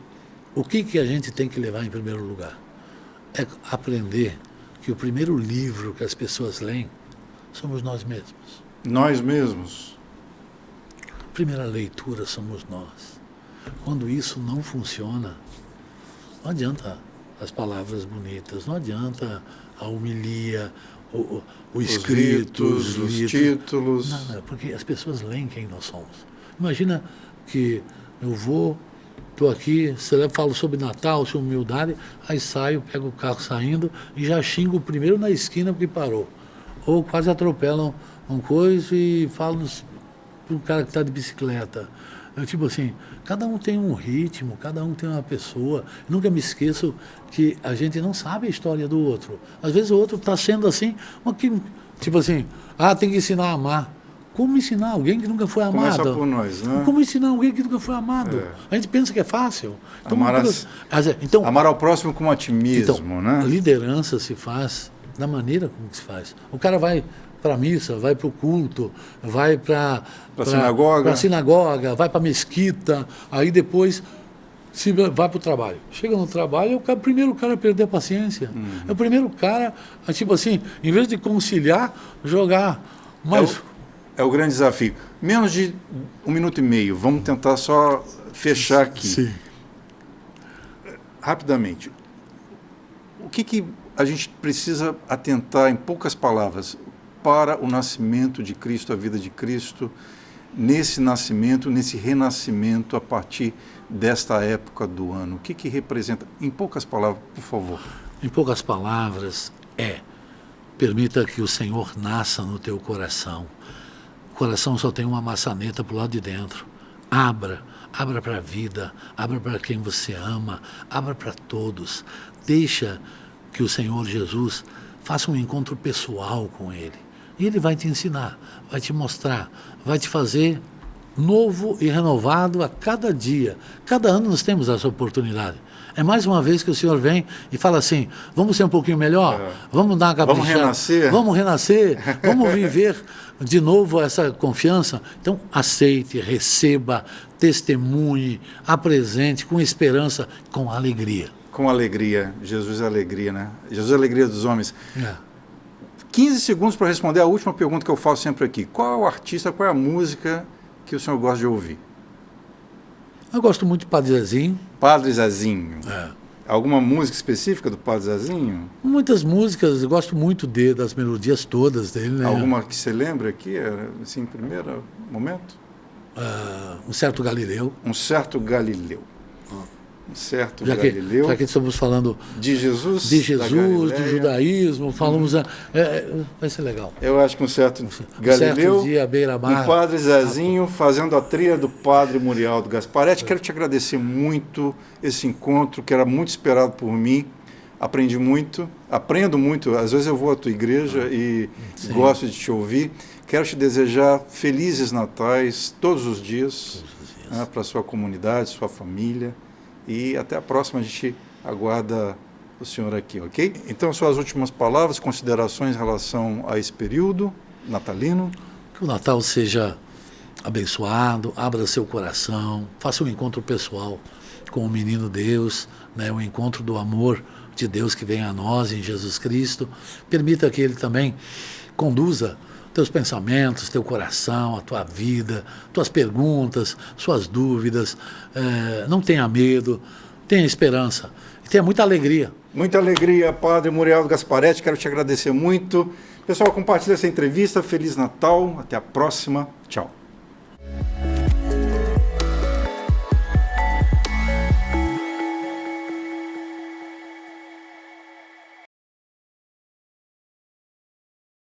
o que a gente tem que levar em primeiro lugar é aprender que o primeiro livro que as pessoas leem somos nós mesmos. Nós mesmos? A primeira leitura somos nós. Quando isso não funciona, não adianta as palavras bonitas, não adianta a homilia, o escrito, os títulos. Não, porque as pessoas leem quem nós somos. Imagina que eu estou aqui, falo sobre Natal, sobre humildade, aí saio, pego o carro saindo e já xingo primeiro na esquina porque parou. Ou quase atropelam uma coisa e falo para um cara que está de bicicleta. Tipo assim, cada um tem um ritmo, cada um tem uma pessoa. Eu nunca me esqueço que a gente não sabe a história do outro. Às vezes o outro está sendo assim, tipo assim, tem que ensinar a amar. Como ensinar alguém que nunca foi amado? Começa por nós, né? Como ensinar alguém que nunca foi amado? A gente pensa que é fácil. Então, amar ao próximo como a ti mesmo, né? A liderança se faz da maneira como se faz. O cara vai para a missa, vai para o culto, vai para a sinagoga, vai para a mesquita, aí depois vai para o trabalho. Chega no trabalho, é o primeiro cara a perder a paciência. É o primeiro cara, tipo assim, em vez de conciliar, jogar mais... É o grande desafio. Menos de 1 minuto e meio, vamos tentar só fechar aqui. Sim. Rapidamente, o que a gente precisa atentar, em poucas palavras, para o nascimento de Cristo, a vida de Cristo, nesse nascimento, nesse renascimento a partir desta época do ano? O que representa? Em poucas palavras, por favor. Em poucas palavras, permita que o Senhor nasça no teu coração. O coração só tem uma maçaneta para o lado de dentro. Abra para a vida, abra para quem você ama, abra para todos. Deixa que o Senhor Jesus faça um encontro pessoal com Ele. E Ele vai te ensinar, vai te mostrar, vai te fazer novo e renovado a cada dia. Cada ano nós temos essa oportunidade. É mais uma vez que o Senhor vem e fala assim, vamos ser um pouquinho melhor, vamos dar uma caprichada, vamos renascer, vamos viver de novo essa confiança. Então aceite, receba, testemunhe, apresente com esperança, com alegria. Com alegria. Jesus é alegria, né? Jesus é a alegria dos homens. 15 segundos para responder a última pergunta que eu faço sempre aqui. Qual é o artista, qual é a música que o senhor gosta de ouvir? Eu gosto muito de Padre Zezinho. Padre Zezinho. Alguma música específica do Padre Zezinho? Muitas músicas, eu gosto muito das melodias todas dele, né? Alguma que você lembra aqui, assim, em primeiro momento? Um certo Galileu. Um certo Galileu. Um certo Galileu. Já que estamos falando de Jesus, do judaísmo, falamos... vai ser legal. Eu acho que um certo Galileu, certo dia, beira-mar, um Padre Zezinho fazendo a trilha do Padre Murialdo Gasparetti. Quero te agradecer muito esse encontro, que era muito esperado por mim. Aprendi muito, aprendo muito. Às vezes eu vou à tua igreja e gosto de te ouvir. Quero te desejar felizes natais todos os dias, para a sua comunidade, sua família. E até a próxima, a gente aguarda o senhor aqui, ok? Então, suas últimas palavras, considerações em relação a esse período natalino. Que o Natal seja abençoado, abra seu coração, faça um encontro pessoal com o menino Deus, né? Um encontro do amor de Deus que vem a nós em Jesus Cristo. Permita que Ele também conduza teus pensamentos, teu coração, a tua vida, tuas perguntas, suas dúvidas. Não tenha medo, tenha esperança e tenha muita alegria. Muita alegria, Padre Murialdo Gasparetti. Quero te agradecer muito. Pessoal, compartilha essa entrevista. Feliz Natal. Até a próxima. Tchau.